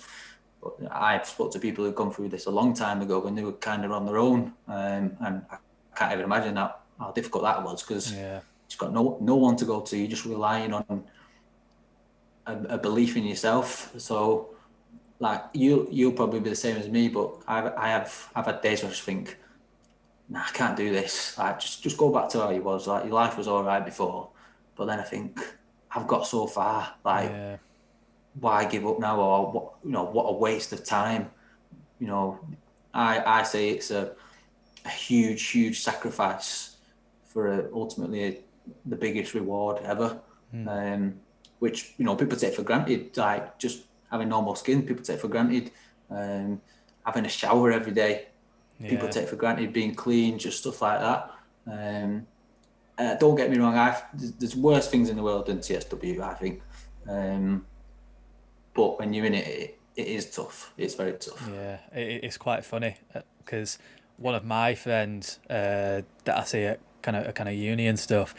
But I've spoke to people who've gone through this a long time ago when they were kind of on their own, and I can't even imagine how difficult that was because you've got no one to go to. You're just relying on a belief in yourself. So, like you'll probably be the same as me, but I've had days where I just think, nah, I can't do this. Like just go back to how you was. Like your life was all right before, but then I think I've got so far. Like why give up now? Or what a waste of time. I say it's a huge sacrifice for ultimately the biggest reward ever. Which people take for granted, like just having normal skin. People take for granted, having a shower every day. People take for granted being clean, just stuff like that. Don't get me wrong, there's worse things in the world than TSW, I think. But when you're in it is tough. It's very tough. Yeah, it's quite funny because one of my friends that I see at kind of uni and stuff,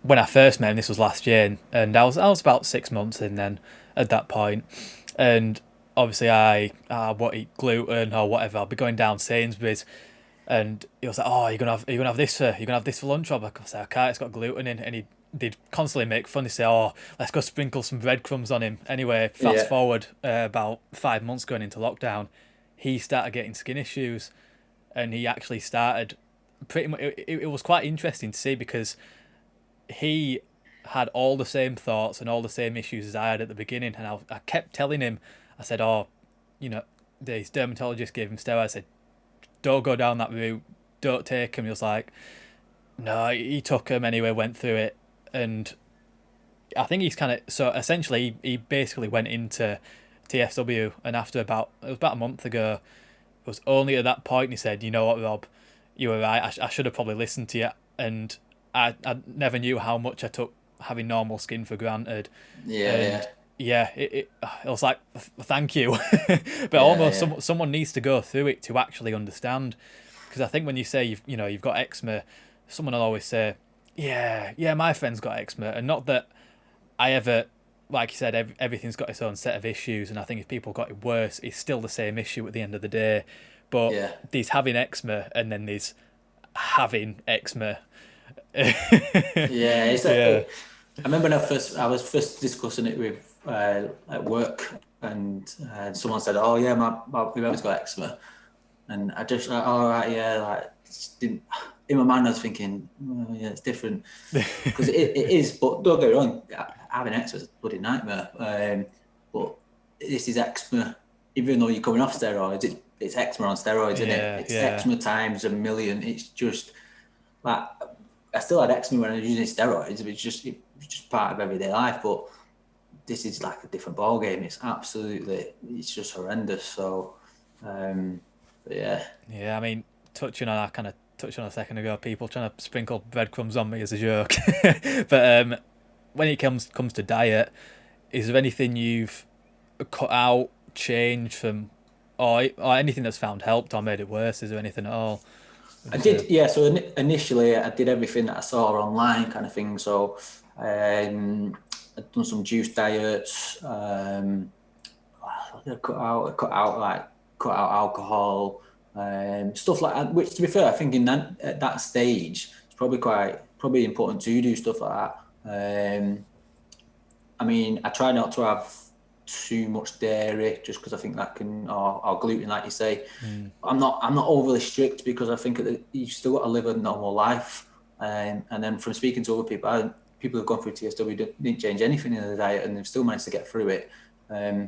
when I first met him, this was last year, and I was about 6 months in then at that point, and obviously I won't eat gluten or whatever. I'll be going down Sainsbury's, and he was like, "Oh, you're gonna have this for lunch?" I was like, "I can't. It's got gluten in." And they'd constantly make fun. They say, "Oh, let's go sprinkle some breadcrumbs on him." Anyway, fast forward about 5 months going into lockdown, he started getting skin issues, and he actually started pretty much. It was quite interesting to see because he had all the same thoughts and all the same issues as I had at the beginning, and I kept telling him, I said, "Oh, this dermatologist gave him steroids." I said, "Don't go down that route. Don't take him." He was like, "No," he took him anyway, went through it, and I think he's kind of so essentially he basically went into TSW, and after it was about a month ago, it was only at that point he said, "You know what, Rob, you were right. I should have probably listened to you," and I never knew how much I took having normal skin for granted. It was like, thank you. But someone needs to go through it to actually understand, because I think when you say you've got eczema, someone will always say, yeah, my friend's got eczema, and not that I ever, like you said, everything's got its own set of issues, and I think if people got it worse, it's still the same issue at the end of the day. But there's having eczema, and then there's having eczema. I remember when I was first discussing it with at work, and someone said, "Oh yeah, my brother's got eczema," and I just like, "All right, yeah," like didn't. In my mind, I was thinking, "Oh, yeah, it's different," because it is. But don't get me wrong, having eczema is a bloody nightmare. But this is eczema, even though you're coming off steroids, it's eczema on steroids, isn't it? It's eczema times a million. It's just like I still had eczema when I was using steroids. It's just part of everyday life. But this is like a different ball game. It's just horrendous. So, yeah. Yeah, I mean, touching on a second ago, people trying to sprinkle breadcrumbs on me as a joke. But when it comes to diet, is there anything you've cut out, changed from, or anything that's found helped or made it worse? Is there anything at all? I did, yeah. So initially, I did everything that I saw online, kind of thing. So, I'd done some juice diets. I cut out alcohol, stuff like that. Which, to be fair, I think at that stage, it's probably important to do stuff like that. I mean, I try not to have too much dairy just because I think that can or gluten, like you say. I'm not overly strict because I think that you've still got to live a normal life. And then from speaking to other people, people who've gone through TSW didn't change anything in their diet and they've still managed to get through it. I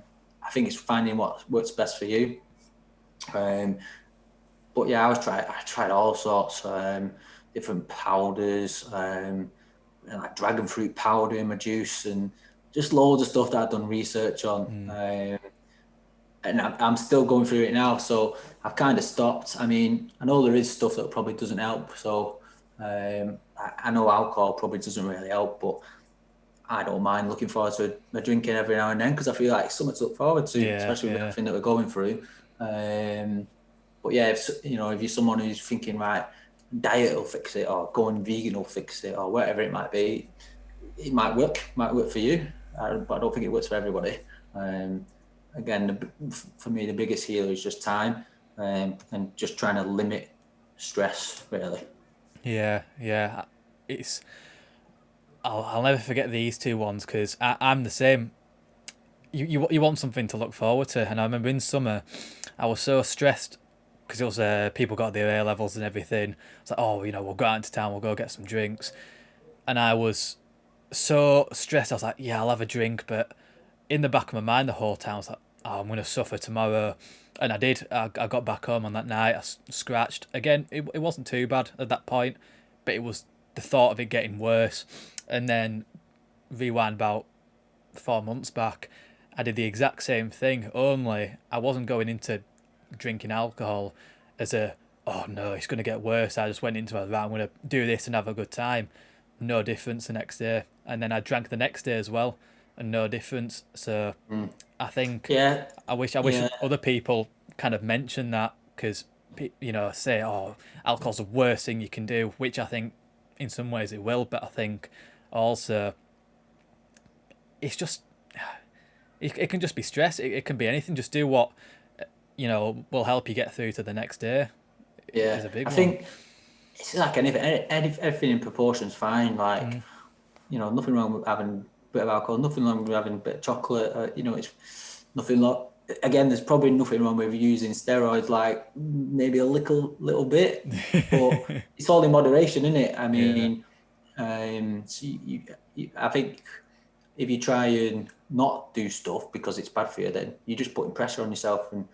think it's finding what works best for you. But yeah, I tried all sorts, different powders, like dragon fruit powder in my juice, and just loads of stuff that I've done research on. And I'm still going through it now, so I've kind of stopped. I mean, I know there is stuff that probably doesn't help, so I I know alcohol probably doesn't really help, but I don't mind looking forward to a drinking every now and then, because I feel like it's something to look forward to, especially with everything that we're going through. But yeah, if you're someone who's thinking, right, diet will fix it, or going vegan will fix it, or whatever it might be, it might work for you, but I don't think it works for everybody. Again, for me, the biggest healer is just time, and just trying to limit stress, really. Yeah. It's I'll never forget these two ones because I'm the same. You want something to look forward to, and I remember in summer, I was so stressed because it was people got their A levels and everything. It's like, oh, we'll go out into town, we'll go get some drinks, and I was so stressed. I was like, yeah, I'll have a drink, but in the back of my mind the whole time I was like, oh, I'm gonna suffer tomorrow, and I did. I got back home on that night. I scratched again. It wasn't too bad at that point, but it was the thought of it getting worse, and then rewind about 4 months back, I did the exact same thing, only I wasn't going into drinking alcohol as a, oh no, it's going to get worse. I just went into it, right, I'm going to do this and have a good time. No difference the next day. And then I drank the next day as well, and no difference. So I think Yeah, I wish other people kind of mention that, because, say, oh, alcohol's the worst thing you can do, which I think in some ways it will, but I think also it's just it can just be stress. It can be anything. Just do what will help you get through to the next day. Is yeah. a big I one. think it's like anything. Everything in proportion's fine. Like, nothing wrong with having a bit of alcohol. Nothing wrong with having a bit of chocolate. It's nothing. Again, there's probably nothing wrong with using steroids. Like, maybe a little bit, but it's all in moderation, isn't it? I Yeah. mean, so I think if you try and not do stuff because it's bad for you, then you're just putting pressure on yourself, and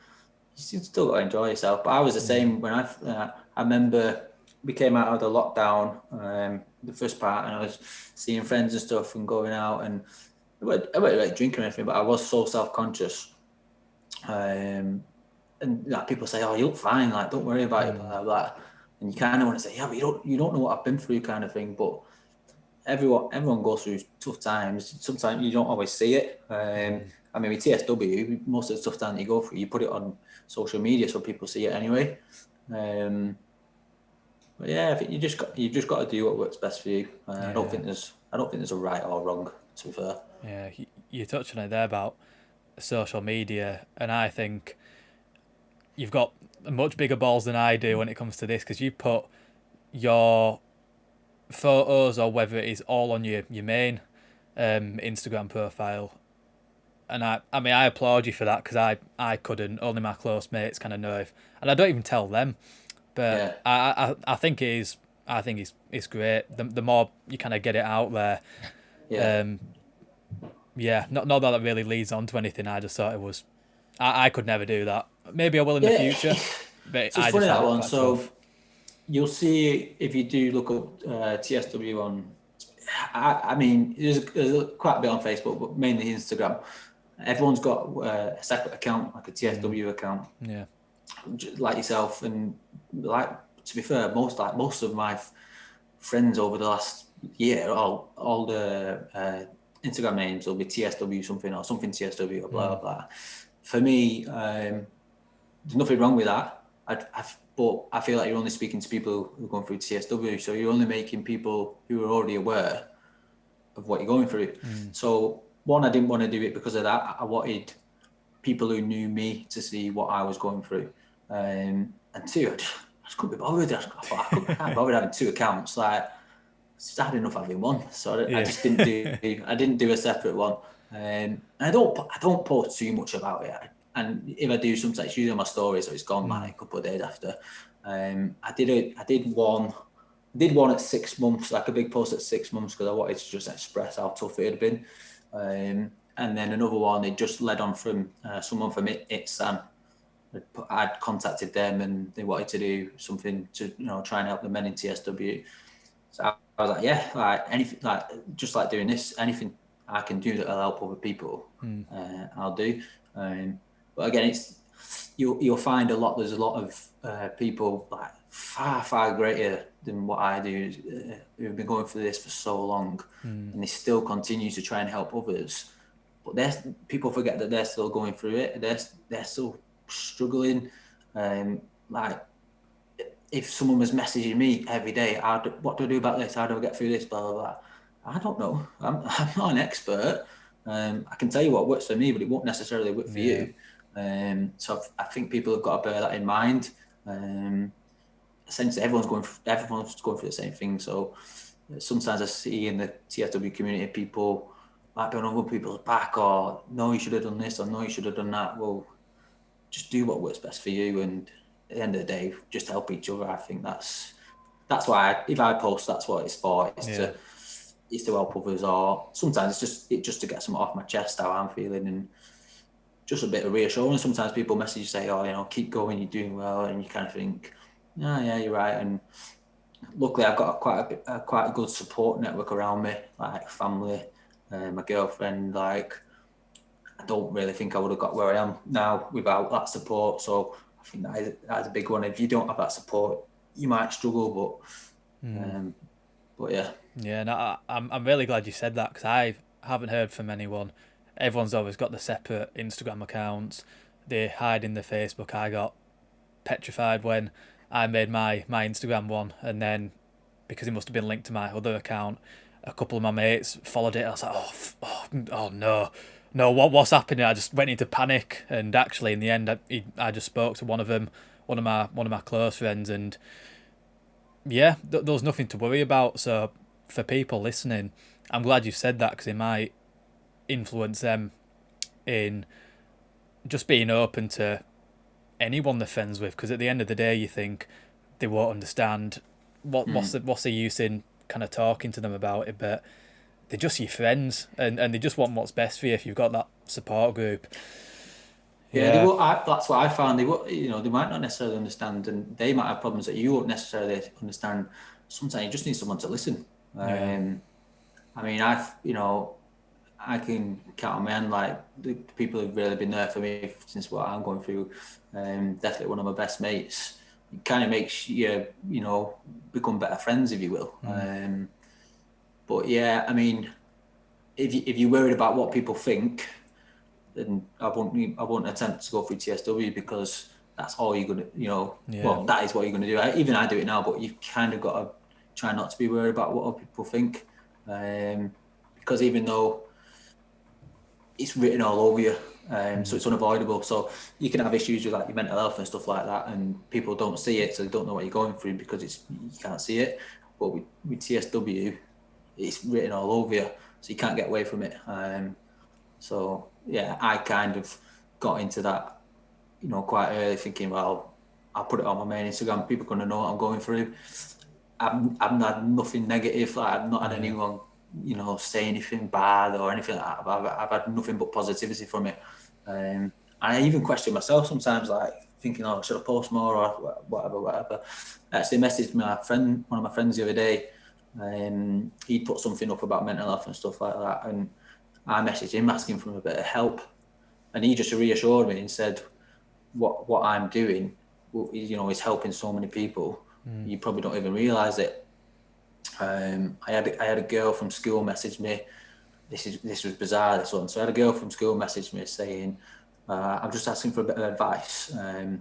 you still got to enjoy yourself. But I was the same when I remember we came out of the lockdown, the first part, and I was seeing friends and stuff and going out, and I wasn't like drinking or anything, but I was so self-conscious. And like, people say, "Oh, you look fine. Like, don't worry about it." Blah, blah, blah. And you kind of want to say, "Yeah, but you don't know what I've been through," kind of thing. But everyone goes through tough times. Sometimes you don't always see it. I mean, with TSW, most of the stuff that you go through, you put it on social media so people see it anyway. But yeah, I think you've just got to do what works best for you. I don't think there's a right or wrong, to be fair. Yeah, you touched on it there about social media, and I think you've got much bigger balls than I do when it comes to this, because you put your photos, or whether it is all on your main Instagram profile, and I mean, I applaud you for that, because I couldn't. Only my close mates kind of know if, and I don't even tell them. But Yeah, I think it is. I think it's great. The more you kind of get it out there, yeah. um, yeah. Not that really leads on to anything. I just thought it was. I could never do that. Maybe I will in the Yeah, future, but so it's I funny, just that found it one. quite So tough. you'll see, if you do look up TSW on, I mean, there's quite a bit on Facebook, but mainly Instagram. Everyone's got a separate account, like a TSW account, Yeah. like yourself. And like, to be fair, most of my friends over the last year, all the Instagram names will be TSW something, or something TSW, or blah blah blah. For me, there's nothing wrong with that. But I feel like you're only speaking to people who are going through TSW, so you're only making people who are already aware of what you're going through. So one, I didn't want to do it because of that. I wanted people who knew me to see what I was going through. And two, I just couldn't be bothered. I thought, I can't bother having two accounts. Like, it's hard enough having one. So I Yeah. just didn't do a separate one. And I don't post too much about it. And if I do, sometimes it's usually on my story, so it's gone like a couple of days after. I did one at 6 months, like a big post at 6 months, because I wanted to just express how tough it had been. And then another one, it just led on from someone from eczema. I'd contacted them, and they wanted to do something to try and help the men in TSW. So I was like, yeah, like anything, like just like doing this, anything I can do that'll help other people, I'll do. But again, you'll find there's a lot of people, like far greater than what I do, who've been going through this for so long, and they still continue to try and help others. But people forget that they're still going through it. They're still struggling. Like, if someone was messaging me every day, what do I do about this? How do I get through this? Blah blah blah. I don't know. I'm not an expert. I can tell you what works for me, but it won't necessarily work for you. So I think people have got to bear that in mind. Essentially, everyone's going through the same thing. So sometimes I see in the TSW community, people might be on other people's back, or no, you should have done this, or no, you should have done that. Well, just do what works best for you, and at the end of the day, just help each other. I think that's why if I post, that's what it's for. It's to help others, or sometimes it's just to get something off my chest, how I'm feeling, and just a bit of reassurance. Sometimes people message, say, "Oh, keep going, you're doing well," and you kind of think, "Oh, yeah, you're right." And luckily, I've got quite a good support network around me, like family, my girlfriend. Like, I don't really think I would have got where I am now without that support. So I think that is a big one. If you don't have that support, you might struggle. But yeah. Yeah, no, I'm really glad you said that, because I haven't heard from anyone. Everyone's always got the separate Instagram accounts. They hide in their Facebook. I got petrified when I made my Instagram one, and then because it must have been linked to my other account, a couple of my mates followed it. I was like, oh no, what's happening? I just went into panic, and actually in the end, I just spoke to one of them, one of my close friends, and yeah, there was nothing to worry about. So for people listening, I'm glad you said that, because it might influence them in just being open to anyone they're friends with, because at the end of the day, you think they won't understand what's the use in kind of talking to them about it, but they're just your friends, and they just want what's best for you if you've got that support group. Yeah, they will. That's what I found. They will, they might not necessarily understand, and they might have problems that you won't necessarily understand. Sometimes you just need someone to listen. I mean, I can count on my hand, like, the people who've really been there for me since what I'm going through. Definitely one of my best mates. It kind of makes you, become better friends, if you will. But yeah, I mean, if you're worried about what people think, then I won't attempt to go through TSW, because that's all you're gonna, well, that is what you're gonna do. Even I do it now, but you've kind of got to try not to be worried about what other people think, because even though it's written all over you, so it's unavoidable. So you can have issues with, like, your mental health and stuff like that, and people don't see it, so they don't know what you're going through because you can't see it. But with TSW, it's written all over you, so you can't get away from it. So yeah, I kind of got into that, quite early, thinking, well, I'll put it on my main Instagram. People are going to know what I'm going through. I've had nothing negative. Like, I've not had anyone, say anything bad or anything like that. I've had nothing but positivity from it. I even question myself sometimes, like, thinking, oh, should I post more or whatever. I actually messaged one of my friends the other day. He'd put something up about mental health and stuff like that, and I messaged him asking for a bit of help, and he just reassured me and said, "What I'm doing, is helping so many people. You probably don't even realise it." I had a girl from school message me. This was bizarre, this one. So I had a girl from school message me saying, "I'm just asking for a bit of advice. I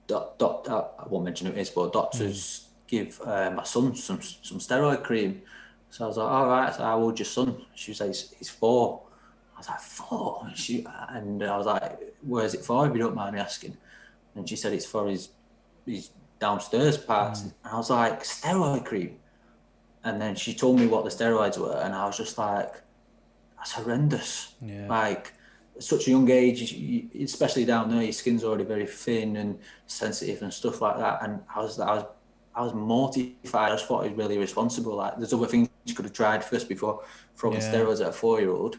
won't mention who it is, but doctors give my son some steroid cream." So I was like, "All right." So, "How old's your son?" She was like, "He's 4." I was like, 4? And I was like, "Where's it for, if you don't mind me asking?" And she said it's for his downstairs parts. And I was like, "Steroid cream?" And then she told me what the steroids were, and I was just like, that's horrendous. Like, at such a young age, especially down there, your skin's already very thin and sensitive and stuff like that. And I was mortified. I just thought it was really irresponsible. Like, there's other things you could have tried first before throwing steroids at a 4-year-old.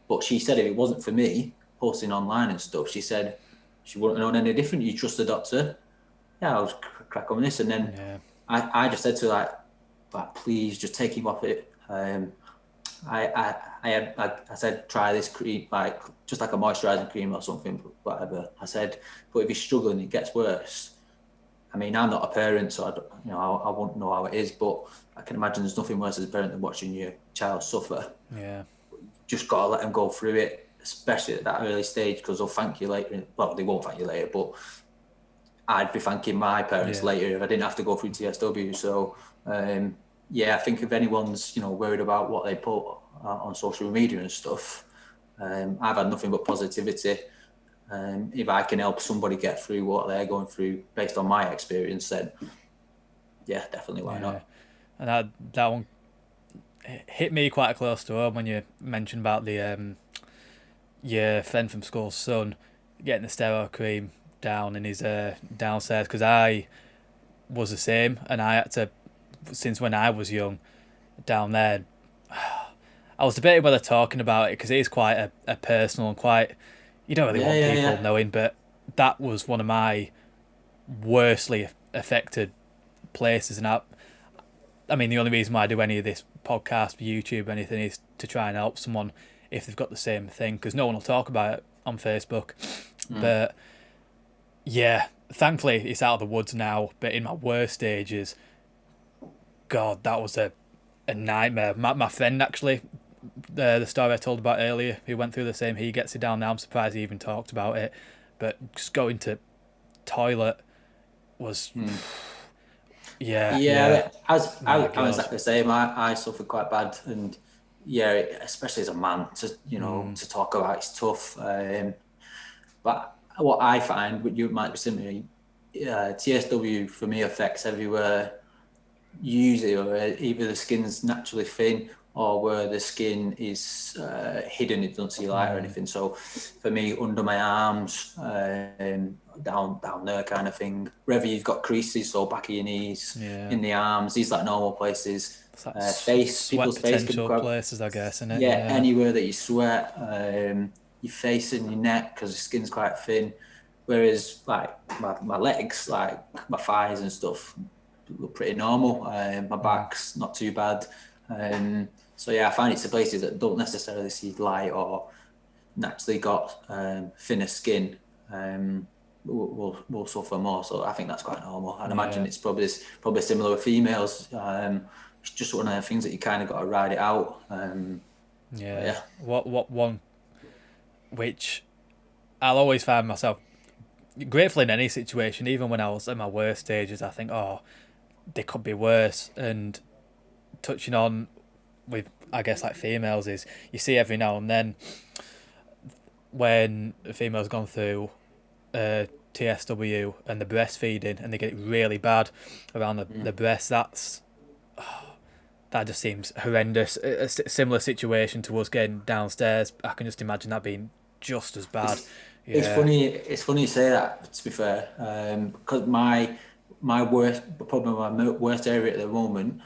But she said if it wasn't for me posting online and stuff, she said she wouldn't have known any different. You trust the doctor? Yeah, I'll crack on with this. And then I just said to her, like, but please just take him off it. I said, try this cream, like, just like a moisturising cream or something, whatever. I said, but if he's struggling, it gets worse. I mean, I'm not a parent, so I won't know how it is, but I can imagine there's nothing worse as a parent than watching your child suffer. Yeah. Just got to let them go through it, especially at that early stage, because they'll thank you later. Well, they won't thank you later, but I'd be thanking my parents later if I didn't have to go through TSW. So, I think if anyone's worried about what they put on social media and stuff, I've had nothing but positivity. If I can help somebody get through what they're going through based on my experience, then yeah, definitely, why not? And that one hit me quite close to home when you mentioned about the your friend from school's son getting the steroid cream down in his downstairs, because I was the same, and I had to, since when I was young, down there. I was debating whether talking about it, because it is quite a personal and quite, you don't really want people knowing, but that was one of my worstly affected places. And I mean, the only reason why I do any of this podcast, YouTube, anything, is to try and help someone if they've got the same thing, because no one will talk about it on Facebook. But yeah, thankfully it's out of the woods now. But in my worst stages, God, that was a nightmare. My friend, actually, the story I told about earlier, who went through the same, he gets it down now. I'm surprised he even talked about it. But just going to toilet was... Yeah. I was exactly the same. I suffered quite bad, and especially as a man, to talk about it's tough. But what I find, what you might be similar, TSW for me affects everywhere. Usually, or either the skin's naturally thin, or where the skin is hidden, it doesn't see light or anything. So for me, under my arms, down there kind of thing. Wherever you've got creases, so back of your knees, in the arms, these like normal places. Face, people's face can be places, I guess, isn't it? Yeah, anywhere that you sweat, your face and your neck, because the skin's quite thin. Whereas like my legs, like my thighs and stuff, look pretty normal. My back's not too bad. So I find it's the places that don't necessarily see light or naturally got thinner skin will suffer more. So I think that's quite normal. I'd imagine it's probably similar with females. It's just one of the things that you kind of got to ride it out. What one, which I'll always find myself grateful in any situation, even when I was at my worst stages. I think, they could be worse. And touching on with, I guess, like females, is you see every now and then when a female's gone through TSW and the breastfeeding and they get it really bad around the breast. That just seems horrendous. A similar situation to us getting downstairs. I can just imagine that being just as bad. It's funny you say that, to be fair, because my worst area at the moment,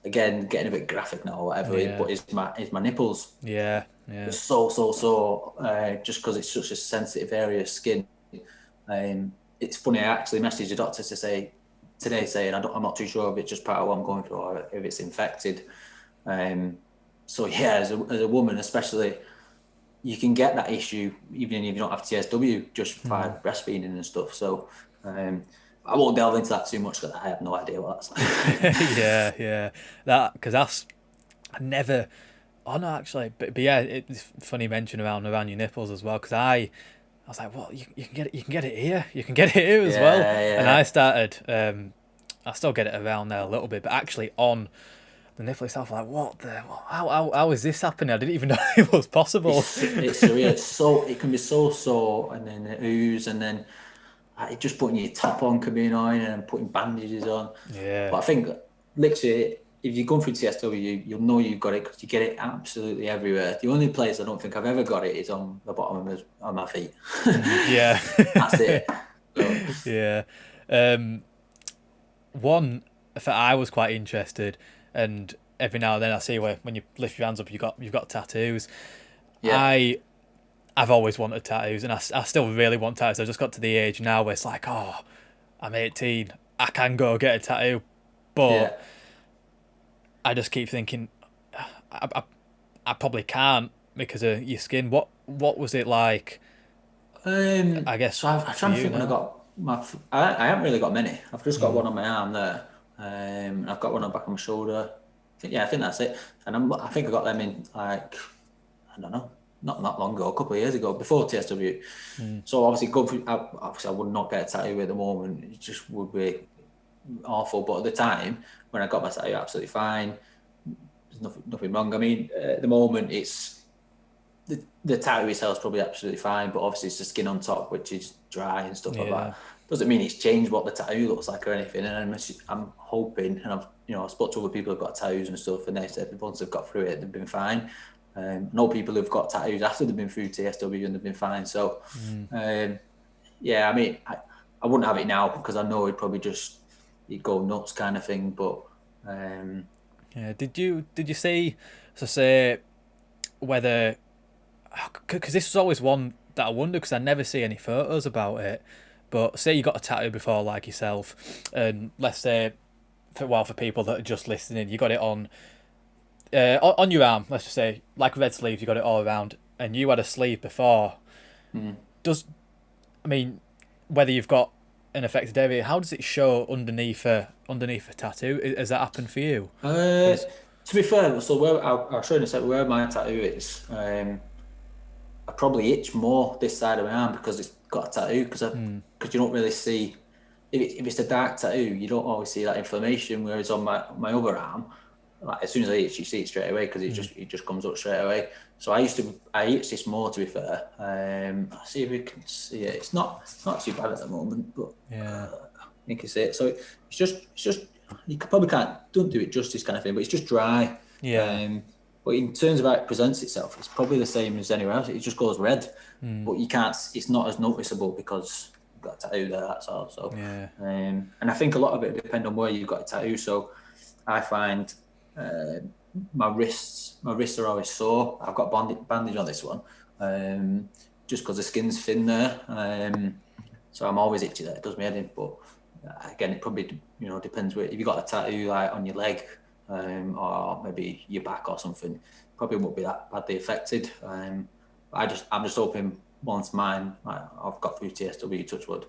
again, getting a bit graphic now or whatever, but is my nipples. It's so just because it's such a sensitive area of skin. It's funny, I actually messaged the doctor today saying I'm not too sure if it's just part of what I'm going through or if it's infected. As a woman especially, you can get that issue even if you don't have TSW, just by breastfeeding and stuff. So I won't delve into that too much because I have no idea what that's like. That's I never. Oh no, actually, but yeah, it's funny mention around your nipples as well, because I was like, well, you can get it here, as well. And I started, I still get it around there a little bit, but actually on the nipple itself, I'm like, how is this happening? I didn't even know it was possible. It's surreal. It can be so sore, and then it ooze, and then just putting your top on can be annoying, and putting bandages on. But I think literally, if you're going through TSW, you'll know you've got it because you get it absolutely everywhere. The only place I don't think I've ever got it is on the bottom of my feet. That's it. So. One that I was quite interested, and every now and then I see where when you lift your hands up, you've got tattoos. I've always wanted tattoos, and I still really want tattoos. I just got to the age now where it's like, I'm 18, I can go get a tattoo, but I just keep thinking I probably can't because of your skin. What was it like? I guess so. I'm trying to think when I got I haven't really got many. I've just got one on my arm there. I've got one on the back of my shoulder. I think that's it. And I think I got them in like, I don't know, not long ago, a couple of years ago, before TSW. So obviously, obviously I would not get a tattoo at the moment. It just would be awful. But at the time when I got my tattoo, absolutely fine. There's nothing wrong. I mean, at the moment, it's the tattoo itself is probably absolutely fine, but obviously it's the skin on top which is dry and stuff like that. Doesn't mean it's changed what the tattoo looks like or anything. And I'm hoping, and I've spoke to other people who've got tattoos and stuff, and they said once they've got through it, they've been fine. I know people who've got tattoos after they've been through TSW and they've been fine. So, I mean, I wouldn't have it now because I know it'd probably you'd go nuts kind of thing. But did you see, so say whether, because this was always one that I wonder because I never see any photos about it. But say you got a tattoo before, like yourself, and let's say, for people that are just listening, you got it on your arm. Let's just say, like red sleeve, you got it all around, and you had a sleeve before. I mean, whether you've got an affected area, how does it show underneath a tattoo? Has that happened for you? To be fair, so where I'll show you in a second where my tattoo is. I probably itch more this side of my arm because it's got a tattoo. Because you don't really see if it's a dark tattoo, you don't always see that inflammation. Whereas on my other arm, like as soon as I itch, you see it straight away because it just comes up straight away. So I itch this more, to be fair. I'll see if we can see it. It's not too bad at the moment, but I think it's it. So it's just you probably don't do it justice kind of thing, but it's just dry. But in terms of how it presents itself, it's probably the same as anywhere else. It just goes red, but you can't. It's not as noticeable because you've got a tattoo there. That's all. So, and I think a lot of it depends on where you've got a tattoo. So, I find my wrists are always sore. I've got bandage on this one, just because the skin's thin there. So I'm always itchy there. It does me head in. But again, it probably depends where. If you got a tattoo like on your leg. Or maybe your back or something, probably won't be that badly affected. I'm just hoping once I've got through TSW, touch wood,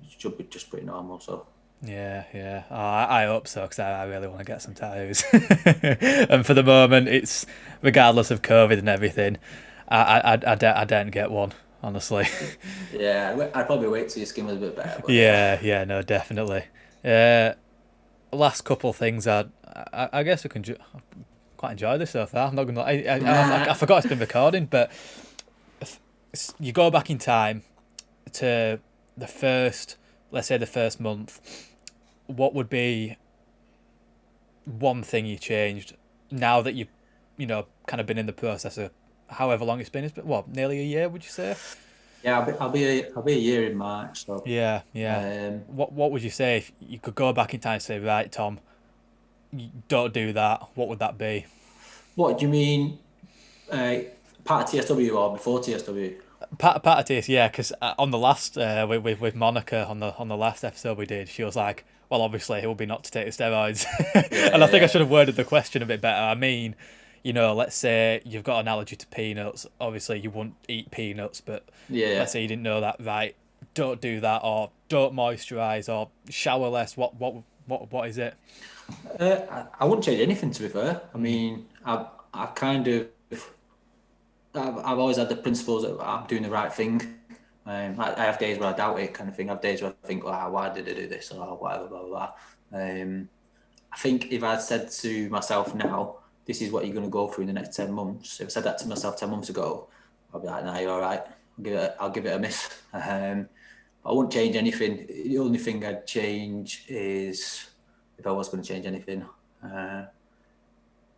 it should be just pretty normal. So I hope so because I really want to get some tattoos. And for the moment, it's regardless of COVID and everything, I don't get one, honestly. I'd probably wait till your skin was a bit better. But no, definitely. Last couple of things I guess we can quite enjoy this so far. I'm not gonna lie. I forgot it's been recording, but you go back in time to let's say the first month. What would be one thing you changed now that you've kind of been in the process of however long it's been? It's been nearly a year, would you say? Yeah, I'll be a year in March. So what would you say if you could go back in time and say, right, Tom, don't do that? What would that be? What do you mean? Part of TSW or before TSW? Part of TS, yeah, because on the last with Monica on the last episode we did, she was like, well, obviously it would be not to take the steroids, and I think I should have worded the question a bit better. I mean, let's say you've got an allergy to peanuts. Obviously, you wouldn't eat peanuts, but let's say you didn't know that, right? Don't do that, or don't moisturize, or shower less. What is it? I wouldn't change anything, to be fair. I mean, I've always had the principles that I'm doing the right thing. I have days where I doubt it, kind of thing. I have days where I think, why did I do this or whatever, blah, blah, blah. I think if I'd said to myself now, this is what you're going to go through in the next 10 months. If I said that to myself 10 months ago, I'd be like, nah, you're all right. I'll give it a miss. I wouldn't change anything. The only thing I'd change is, if I was going to change anything,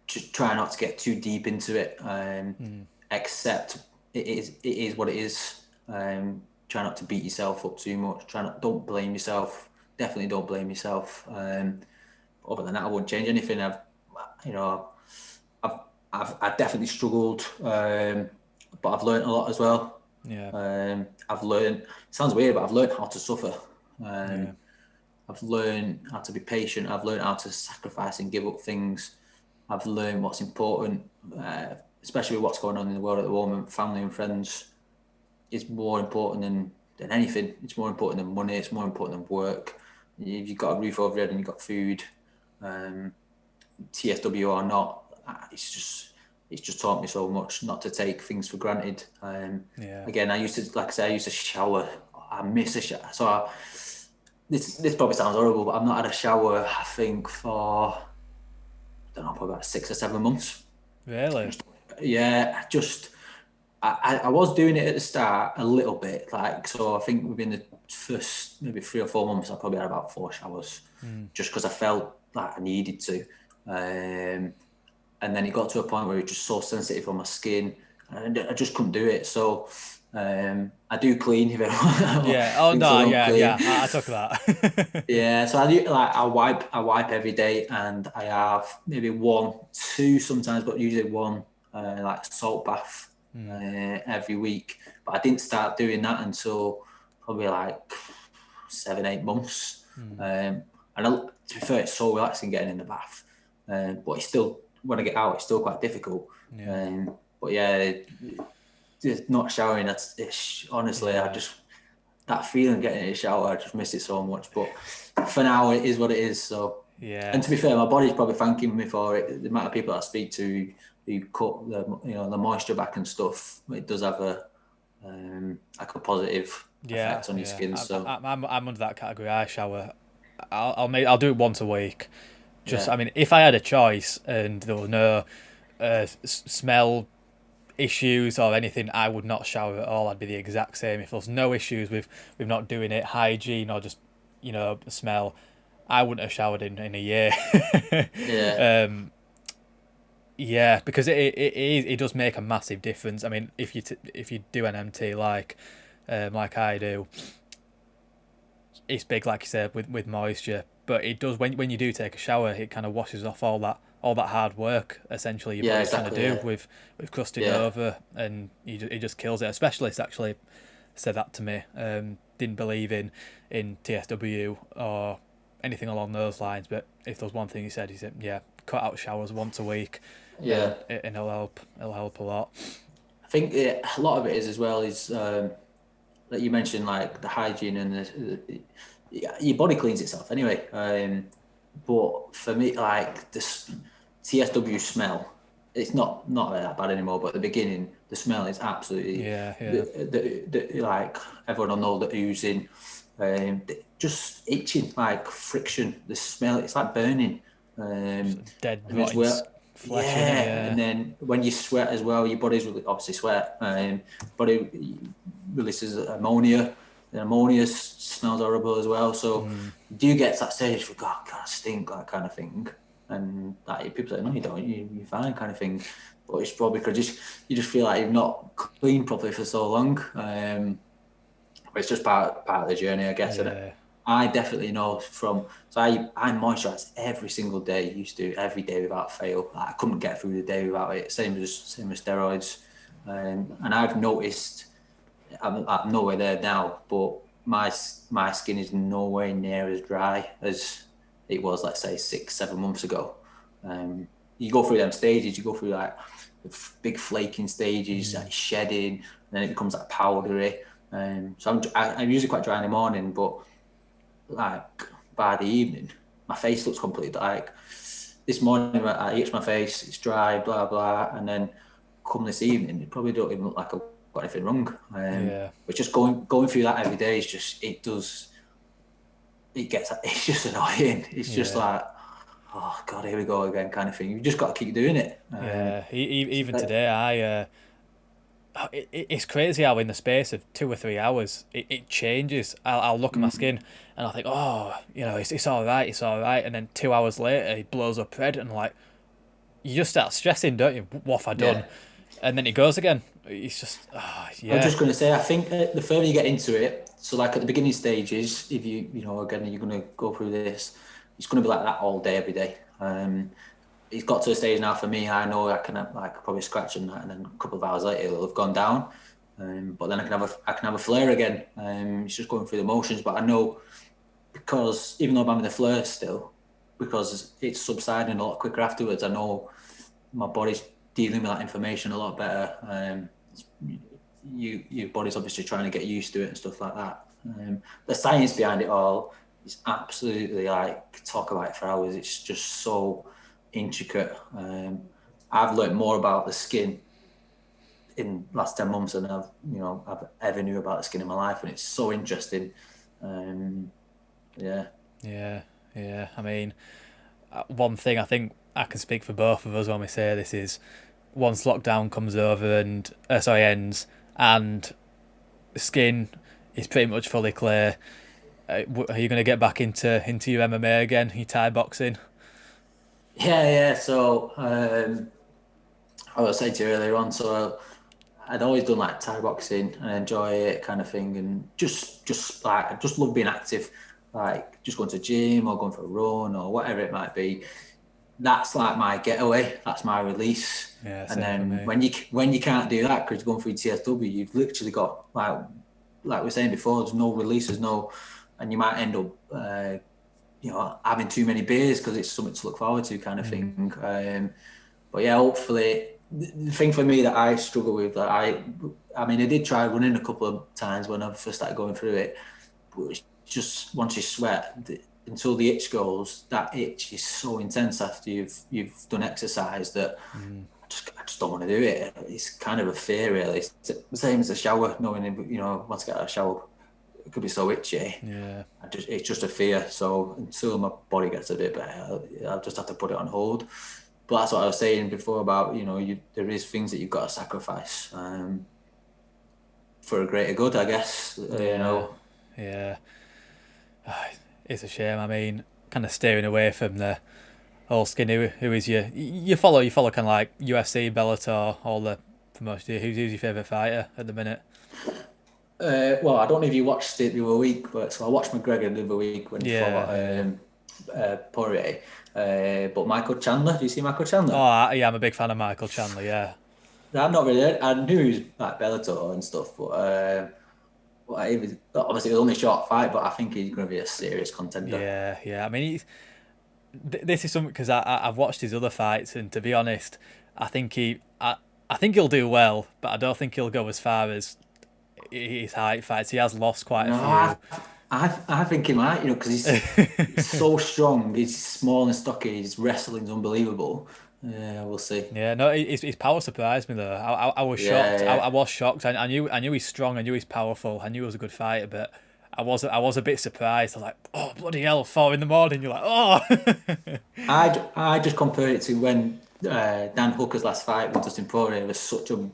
just try not to get too deep into it. Accept it is what it is. Try not to beat yourself up too much. Don't blame yourself. Definitely don't blame yourself. Other than that, I wouldn't change anything. I've definitely struggled, but I've learned a lot as well. I've learned. It sounds weird, but I've learned how to suffer. I've learned how to be patient. I've learned how to sacrifice and give up things. I've learned what's important, especially with what's going on in the world at the moment. Family and friends is more important than than anything. It's more important than money. It's more important than work. If you've got a roof over your head and you've got food, TSW or not, it's just taught me so much not to take things for granted. Again, I used to shower. I miss a shower. So this probably sounds horrible, but I've not had a shower, I think, for, I don't know, probably about 6 or 7 months. Really? I was doing it at the start a little bit, so I think within the first maybe 3 or 4 months, I probably had about 4 showers, just because I felt like I needed to. And then it got to a point where it was just so sensitive on my skin, and I just couldn't do it. So I do clean if anyone. Yeah. Oh thinks no. I don't Yeah. clean. Yeah. I took that. Yeah, so I do I wipe every day, and I have maybe 1, 2 sometimes, but usually 1 like salt bath every week. But I didn't start doing that until probably like 7, 8 months. And to be fair, it's so relaxing getting in the bath. But it's still, when I get out, it's still quite difficult. Yeah. But yeah, just not showering. Honestly, Yeah. that feeling getting in the shower, I just miss it so much. But for now, it is what it is. So Yeah. And to be fair, my body's probably thanking me for it. The amount of people I speak to who cut the moisture back and stuff, it does have a positive effect on your skin. So I'm under that category. I shower. I'll do it once a week. Just yeah. I mean, if I had a choice and there was no smell issues or anything, I would not shower at all. I'd be the exact same. If there's no issues with not doing it, hygiene or just smell, I wouldn't have showered in a year. Yeah. Yeah, because it does make a massive difference. I mean, if you do an MT like I do, it's big, like you said, with moisture. But it does, when you do take a shower, it kind of washes off all that hard work essentially your body's trying to do with crusting over, and it just kills it. A specialist actually said that to me. Didn't believe in TSW or anything along those lines, but if there's one thing he said, yeah, cut out showers once a week. Yeah. And it'll help a lot. I think a lot of it is as well is that you mentioned, like the hygiene and your body cleans itself anyway. But for me, like this TSW smell, it's not that bad anymore. But at the beginning, the smell is absolutely like everyone will know that oozing, just itching, like friction. The smell, it's like burning. Dead rotting flesh. And then when you sweat as well, your body's obviously sweat. Body releases ammonia. The ammonia smells horrible as well. So you do get to that stage for God, I stink, that kind of thing. And like people say, no, you don't. You're fine, kind of thing. But it's probably because you just feel like you've not cleaned properly for so long. But it's just part of the journey, I guess. Yeah. And I definitely know so I moisturise every single day. Used to every day without fail. I couldn't get through the day without it. Same as steroids. And I've noticed, I'm nowhere there now, but my skin is nowhere near as dry as it was, let's say, 6-7 months ago. You go through them stages. You go through like the big flaking stages, like shedding, and then it becomes like powdery. So I'm usually quite dry in the morning, but like by the evening, my face looks completely like this morning. I itch my face, it's dry, blah blah, and then come this evening, it probably don't even look like I've got anything wrong. But just going through that every day is just it's just annoying. It's just like, oh God, here we go again, kind of thing. You just got to keep doing it. Even today, it's crazy how in the space of 2 or 3 hours it changes. I'll look at my skin and I'll think, oh, it's all right, and then 2 hours later it blows up red, and like you just start stressing, don't you? What have I done? And then it goes again. It's just I was just going to say, I think the further you get into it, so like at the beginning stages, if again you're going to go through this, it's going to be like that all day, every day. It's got to a stage now for me, I know I can like probably scratch and then a couple of hours later it'll have gone down. But then I can have a flare again. It's just going through the motions. But I know, because even though I'm having the flare still, because it's subsiding a lot quicker afterwards, I know my body's dealing with that information a lot better. your body's obviously trying to get used to it and stuff like that. The science behind it all is absolutely like, talk about it for hours. It's just so intricate. I've learned more about the skin in the last 10 months than I've ever knew about the skin in my life, and it's so interesting. Yeah. Yeah. I mean, one thing I think I can speak for both of us when we say this is, once lockdown comes over and ends, and the skin is pretty much fully clear, are you going to get back into your MMA again, your Thai boxing? Yeah. So I was saying to you earlier on, so I'd always done like Thai boxing and enjoy it kind of thing, and just like, I just love being active, like just going to the gym or going for a run or whatever it might be. That's like my getaway. That's my release. Yeah, And same for then me. when you can't do that because you're going through TSW, you've literally got like we were saying before, there's no releases, and you might end up having too many beers because it's something to look forward to, kind of thing. But yeah, hopefully, the thing for me that I struggle with, that I mean, I did try running a couple of times when I first started going through it, but it's just, once you sweat, until the itch goes, that itch is so intense after you've done exercise that I just don't want to do it. It's kind of a fear, really. It's the same as a shower, knowing, once I get out of the shower, it could be so itchy. Yeah. It's just a fear. So until my body gets a bit better, I'll just have to put it on hold. But that's what I was saying before about, there is things that you've got to sacrifice for a greater good, I guess. Yeah. It's a shame. I mean, kind of steering away from the whole skin. Who is you follow kind of like UFC, Bellator, all the promotion. Who's your favourite fighter at the minute? Well, I don't know if you watched it the other week, but so I watched McGregor the other week when he fought Poirier. But Michael Chandler, do you see Michael Chandler? Yeah, I'm a big fan of Michael Chandler. Yeah. I'm not really. I knew he was like Bellator and stuff, but obviously it was only a short fight. But I think he's going to be a serious contender. Yeah. I mean, this is something because I've watched his other fights, and to be honest, I think I think he'll do well, but I don't think he'll go as far as his height fights. He has lost quite a No, few. I think he might, because he's so strong. He's small and stocky. His wrestling's unbelievable. Yeah, we'll see. Yeah, no, his power surprised me though. I was shocked. I was shocked. I knew he's strong. I knew he's powerful. I knew he was a good fighter, but I was a bit surprised. I was like, oh bloody hell, 4 a.m. You're like, oh. I just compare it to when Dan Hooker's last fight with Dustin Poirier was such a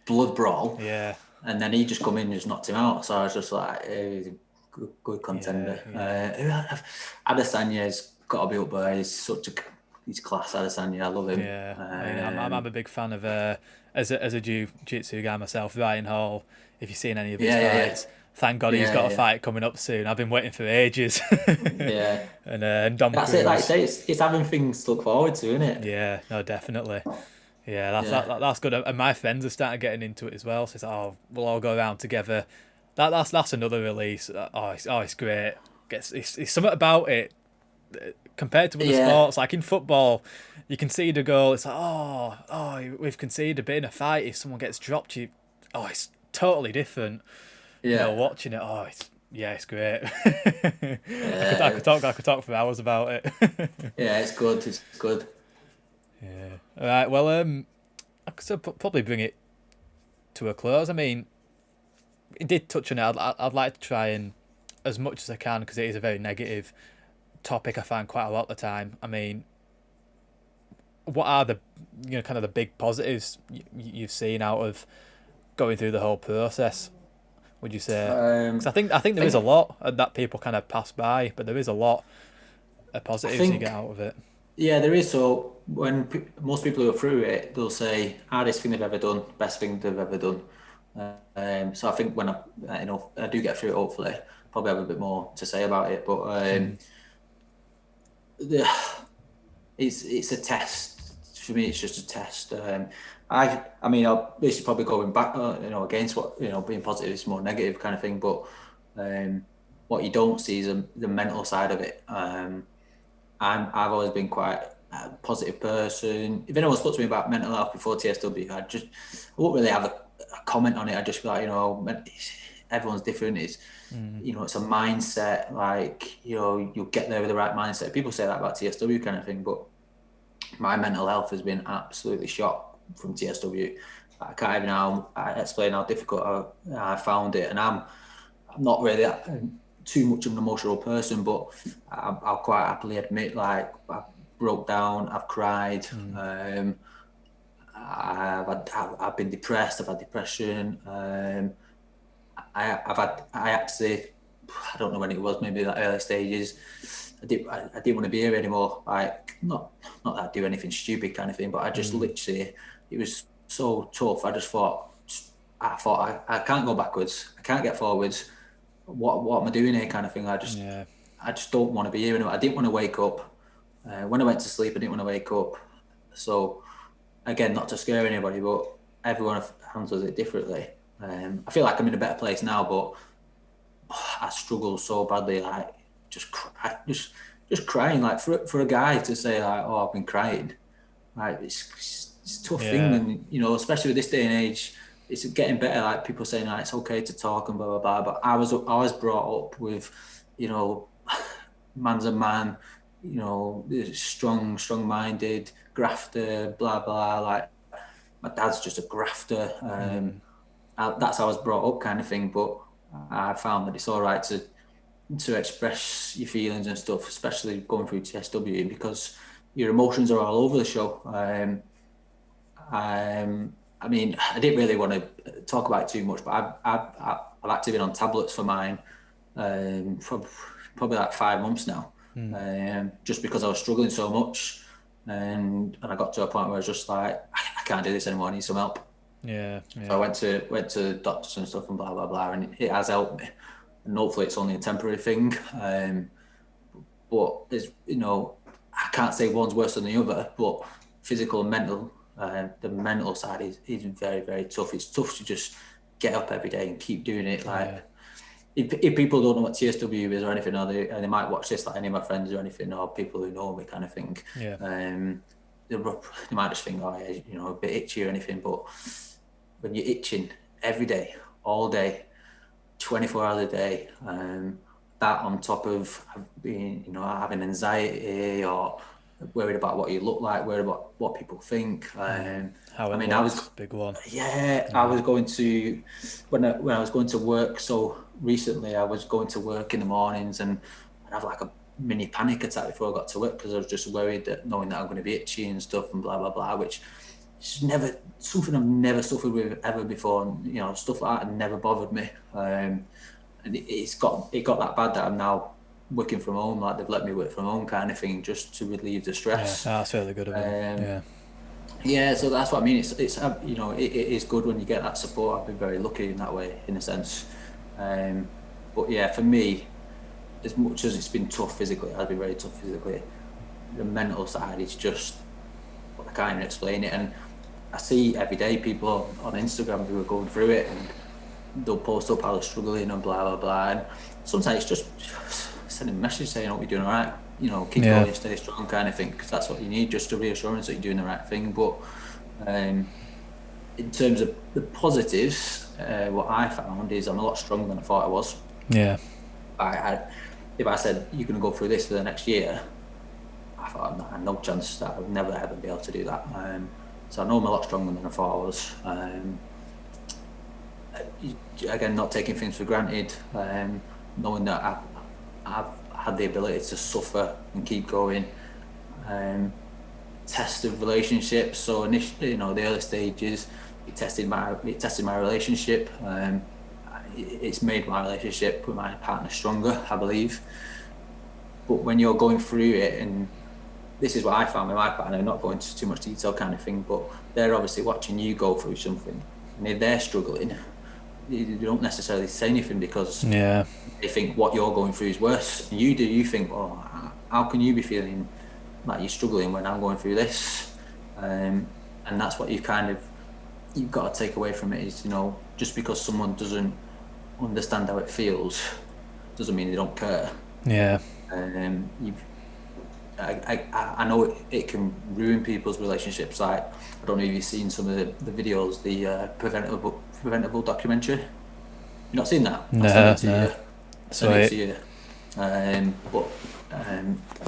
blood brawl. Yeah. And then he just come in and just knocked him out. So I was just like, he's a good contender. Adesanya's got to be up there. He's class, Adesanya. I love him. Yeah, I'm a big fan of as a jiu-jitsu guy myself, Ryan Hall. If you've seen any of his fights, thank God he's got a fight coming up soon. I've been waiting for ages. Yeah, and Dom that's Cruz. it. Like I say, it's having things to look forward to, isn't it? Yeah, no, definitely. Yeah, that's good. And my friends are starting getting into it as well. So it's we'll all go around together. That's another release. It's great. It's something about it compared to other sports. Like in football, you concede a goal. It's like we've conceded a bit in a fight. If someone gets dropped, it's totally different. Yeah, watching it. It's great. I could talk for hours about it. Yeah, it's good. It's good. Yeah. All right. Well, I could probably bring it to a close. I mean, it did touch on it. I'd like to try and, as much as I can, because it is a very negative topic. I find quite a lot of the time. I mean, what are the kind of the big positives you've seen out of going through the whole process? Would you say? 'Cause I think there is a lot that people kind of pass by, but there is a lot of positives you get out of it. Yeah, there is. So when most people who are through it, they'll say hardest thing they've ever done, best thing they've ever done. So I think when I do get through it, hopefully, probably have a bit more to say about it. But it's a test for me. It's just a test. I mean, this is probably going back, against what being positive is more negative kind of thing. But what you don't see is the mental side of it. I've always been quite a positive person. If anyone spoke to me about mental health before TSW, I won't really have comment on it. I just be like, everyone's different. It's, it's a mindset. Like, you'll get there with the right mindset. People say that about TSW kind of thing, but my mental health has been absolutely shot from TSW. I can't even explain how difficult I found it, and I'm not really too much of an emotional person, but I'll quite happily admit, like, I broke down, I've cried, I've been depressed, I've had depression, I don't know when it was, maybe the early stages. I didn't want to be here anymore. Like, not that I do anything stupid kind of thing, but I just literally, it was so tough. I thought I can't go backwards. I can't get forwards. What am I doing here kind of thing? I just don't want to be here anymore. I didn't want to wake up. When I went to sleep, I didn't want to wake up. So again, not to scare anybody, but everyone handles it differently. I feel like I'm in a better place now, but I struggle so badly, like just crying, like for a guy to say like, oh, I've been crying, like it's a tough thing, and especially with this day and age, it's getting better. Like people saying like it's okay to talk and blah blah blah, but I was brought up with, man's a man, strong-minded, grafter, blah blah. Like my dad's just a grafter. That's how I was brought up, kind of thing. But I found that it's all right to express your feelings and stuff, especially going through TSW, because your emotions are all over the show. I mean, I didn't really want to talk about it too much, but I've actually been on tablets for mine for probably like 5 months now, just because I was struggling so much, and I got to a point where I was just like, I can't do this anymore. I need some help. Yeah. So I went to doctors and stuff and blah blah blah, and it has helped me. And hopefully it's only a temporary thing. But there's, I can't say one's worse than the other. But physical and mental, the mental side is very very tough. It's tough to just get up every day and keep doing it. Like if people don't know what TSW is or anything, or they might watch this, like any of my friends or anything, or people who know me kind of thing. They might just think, oh yeah, a bit itchy or anything, but when you're itching every day, all day, 24 hours a day, that on top of being, having anxiety or worried about what you look like, worried about what people think. I was big one. Yeah, I was going to when I was going to work. So recently, I was going to work in the mornings, and I'd have like a mini panic attack before I got to work, because I was just worried that knowing that I'm going to be itchy and stuff and blah blah blah, which is never something I've never suffered with ever before. And, stuff like that never bothered me. And it got that bad that I'm now working from home. Like they've let me work from home, kind of thing, just to relieve the stress. Yeah, that's really good of them. Yeah, so that's what I mean. It's it is good when you get that support. I've been very lucky in that way, in a sense. But yeah, for me, as much as it's been tough physically, I've been very tough physically. The mental side is just, I can't even explain it. And I see every day people on Instagram who are going through it, and they'll post up how they're struggling and blah blah blah. And sometimes it's just sending a message saying, "Hope you're doing all right. Keep going, stay strong," kind of thing, because that's what you need, just a reassurance that you're doing the right thing. But in terms of the positives, what I found is I'm a lot stronger than I thought I was. Yeah. If I said you're going to go through this for the next year, I thought I had no chance that I would never ever be able to do that. So I know I'm a lot stronger than I thought I was. Again, not taking things for granted, knowing that I've had the ability to suffer and keep going. Tested relationships. So initially, the early stages, it tested my relationship. It's made my relationship with my partner stronger, I believe. But when you're going through it, and this is what I found with my partner, not going into too much detail kind of thing, but they're obviously watching you go through something, and if they're struggling, you don't necessarily say anything, because they think what you're going through is worse. And you think, well, how can you be feeling like you're struggling when I'm going through this? And that's what you've got to take away from it, is, just because someone doesn't understand how it feels doesn't mean they don't care. I know it can ruin people's relationships. Like, I don't know if you've seen some of the videos, the preventable documentary. You not seen that? I'll send No, it to no. you. I'll send it Sweet. to you. But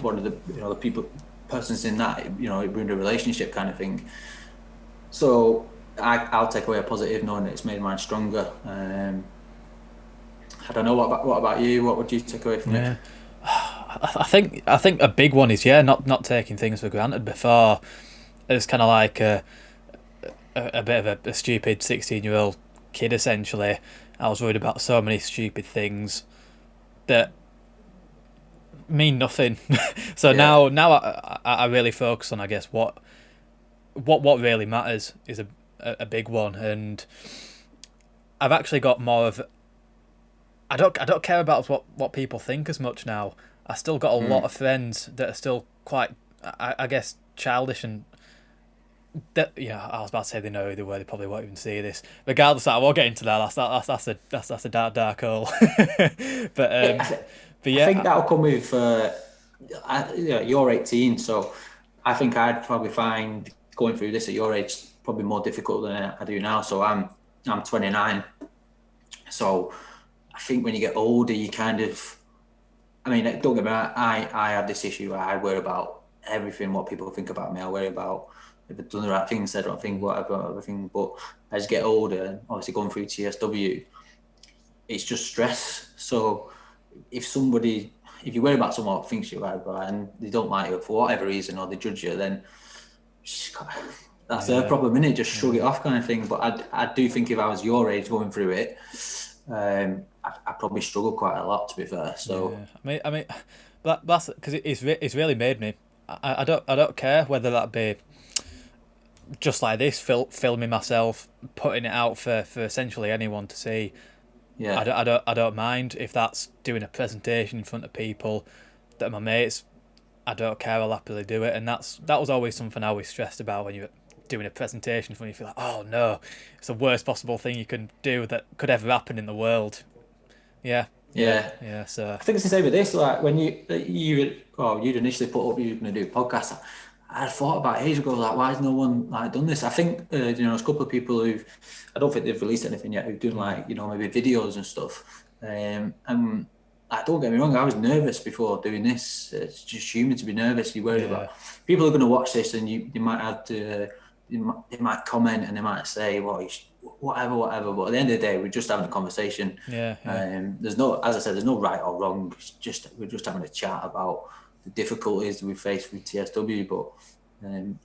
one of the the persons in that, it ruined a relationship kind of thing. So I'll take away a positive knowing that it's made mine stronger. I don't know what about you? What would you take away from it? Yeah. I think a big one is not taking things for granted. Before it was kind of like a bit of a stupid 16-year-old kid essentially. I was worried about so many stupid things that mean nothing. So Yeah. now I really focus on, I guess, what really matters is a big one. And I've actually got more of, I don't care about what people think as much now. I still got a lot Mm. of friends that are still quite, I guess, childish, and that, I was about to say they know either way. They probably won't even see this. Regardless, I won't get into that. That's a dark hole. but I, um, th- but I think yeah, that'll come with. You're 18, so I think I'd probably find going through this at your age probably more difficult than I do now. So I'm 29, so I think when you get older, you kind of. I mean, don't get me wrong. I have this issue where I worry about everything, what people think about me. I worry about if I've done the right thing, said the right thing, whatever, everything. But as you get older, obviously going through TSW, it's just stress. So if you worry about someone who thinks you're right and they don't like you for whatever reason or they judge you, then that's their yeah, problem, innit? Just shrug yeah. it off, kind of thing. But I do think if I was your age going through it, I probably struggle quite a lot, to be fair. So Yeah, I mean, that's because it's really made me. I don't care whether that be just like this, filming myself, putting it out for essentially anyone to see. yeah, I don't mind if that's doing a presentation in front of people that are my mates. I don't care. I'll happily do it, and that was always something I was stressed about when you're doing a presentation. When you feel like, oh no, it's the worst possible thing you can do that could ever happen in the world. Yeah, yeah, yeah. yeah. So I think it's the same with this. Like when you'd initially put up you were going to do a podcast. I thought about it ages ago, like why has no one like done this? I think there's a couple of people I don't think they've released anything yet, who've done like maybe videos and stuff. And like, don't get me wrong, I was nervous before doing this. It's just human to be nervous. You're worried yeah, about people are going to watch this, and you might have to. They might comment and they might say, "Well, whatever, whatever." But at the end of the day, we're just having a conversation. yeah, yeah, There's no, as I said, there's no right or wrong. We're just having a chat about the difficulties we face with TSW. But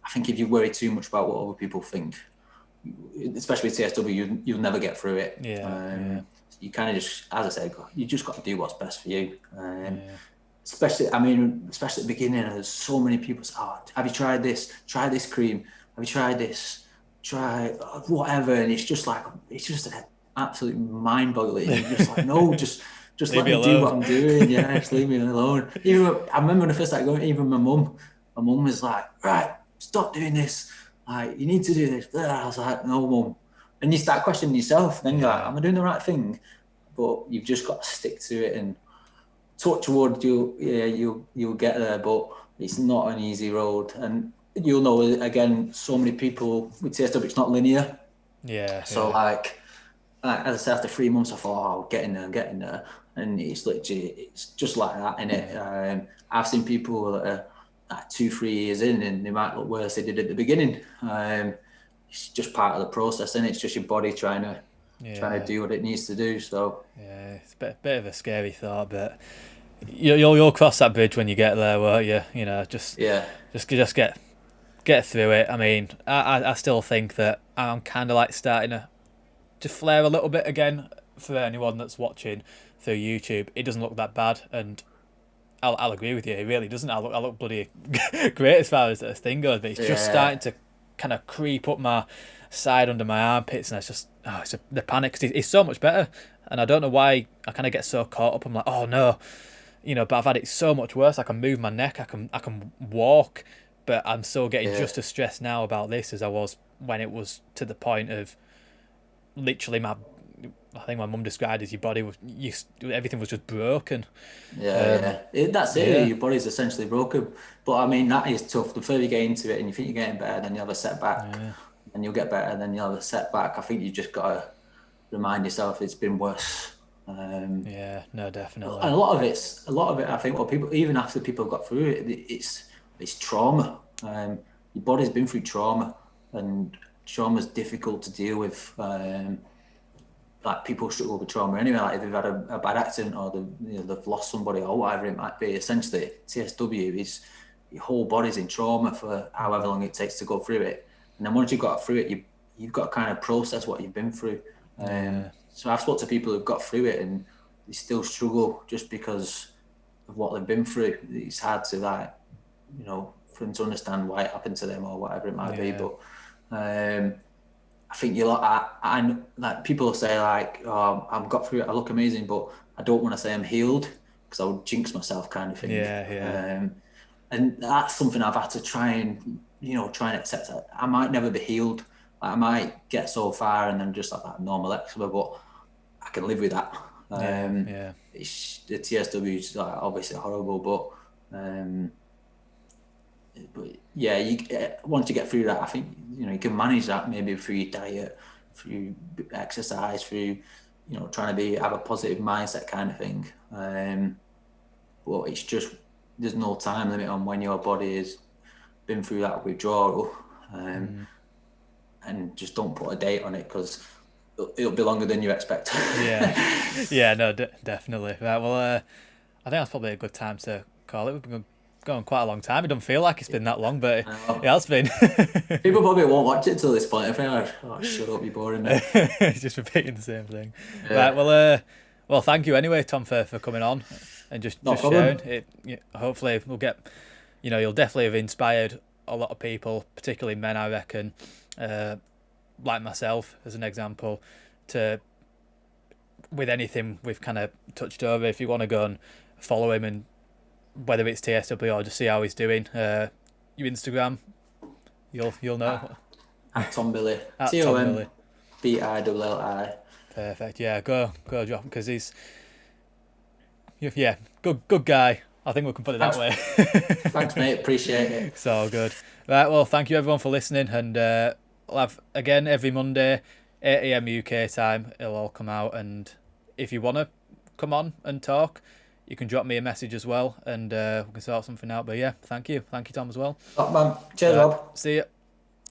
I think if you worry too much about what other people think, especially with TSW, you'll never get through it. yeah, yeah, You kind of just, as I said, you just got to do what's best for you. yeah, Especially at the beginning, there's so many people say, "Oh, have you tried this? Try this cream. Have you tried this? Try whatever." And it's just absolutely mind-boggling. You're just like, no, just leave let me me do alone. what I'm doing. Yeah, just leave me alone. I remember when I first started going. Even my mum was like, "Right, stop doing this. Like, you need to do this." I was like, "No, mum." And you start questioning yourself. Then you're like, Yeah, "Am I doing the right thing?" But you've just got to stick to it and touch wood. You'll get there, but it's not an easy road. And you'll know again, so many people with TSW, it's not linear. yeah, So yeah, like as I said, after 3 months, I thought, "Oh, I'm getting there," and it's just like that, in it. yeah, I've seen people that are like 2, 3 years in, and they might look worse than they did at the beginning. It's just part of the process, and it's just your body trying to yeah, do what it needs to do. So yeah. It's a bit of a scary thought, but you'll cross that bridge when you get there, won't you? yeah, Just get through it. I mean, I still think that I'm kind of like starting to flare a little bit again for anyone that's watching through YouTube. It doesn't look that bad, and I'll agree with you. It really doesn't. I look bloody great as far as this thing goes, but it's just yeah, starting to kind of creep up my side under my armpits, and it's just the panic. 'Cause it's so much better, and I don't know why I kind of get so caught up. I'm like, oh no, but I've had it so much worse. I can move my neck. I can walk, but I'm still getting yeah. just as stressed now about this as I was when it was to the point of literally I think my mum described as your body was everything was just broken. That's it. Yeah. Your body's essentially broken. But I mean, that is tough. The further you get into it and you think you're getting better, then you have a setback, Yeah. and you'll get better, and then you'll have a setback. I think you just got to remind yourself it's been worse. Yeah, no, definitely. And a lot of it. I think, well, people, even after people have got through it, it's trauma. Your body's been through trauma, and trauma's difficult to deal with. Like people struggle with trauma anyway. Like if they've had a bad accident or they've lost somebody or whatever it might be. Essentially, TSW is your whole body's in trauma for however long it takes to go through it. And then once you've got through it, you've got to kind of process what you've been through. So I've spoken to people who've got through it and they still struggle just because of what they've been through. It's hard to for them to understand why it happened to them or whatever it might be. But I think I like people say like, oh, I've got through it, I look amazing, but I don't want to say I'm healed because I would jinx myself, kind of thing. And that's something I've had to try and accept. I might never be healed. Like, I might get so far and then just like that normal eczema, but I can live with that. It's, the TSW is like, obviously horrible, but yeah, once you get through that, I think you can manage that maybe through your diet, through exercise, through trying to have a positive mindset, kind of thing. But it's just there's no time limit on when your body has been through that withdrawal, and just don't put a date on it because it'll be longer than you expect. No, definitely. Right, well, I think that's probably a good time to call it. We've been going quite a long time. It doesn't feel like it's been that long, but it has been. People probably won't watch it till this point. I think, oh, shut up, you're boring me. Just repeating the same thing. Right, well, thank you anyway, Tom, for coming on and just sharing it. Hopefully, we'll get. You'll definitely have inspired a lot of people, particularly men, I reckon, like myself, as an example, with anything we've kind of touched over. If you want to go and follow him, and whether it's TSW or just see how he's doing, your Instagram, you'll know. At Tom Billy. At Tom Billy. BILLI. Perfect. Yeah, go drop him because he's good guy. I think we can put it that way. Thanks, mate. Appreciate it. It's all good. Right. Well, thank you everyone for listening, and we'll have again every Monday, 8 AM UK time. It'll all come out, and if you want to come on and talk, you can drop me a message as well, and we can sort something out. But yeah, thank you, Tom, as well. Man. Cheers, Rob. See you.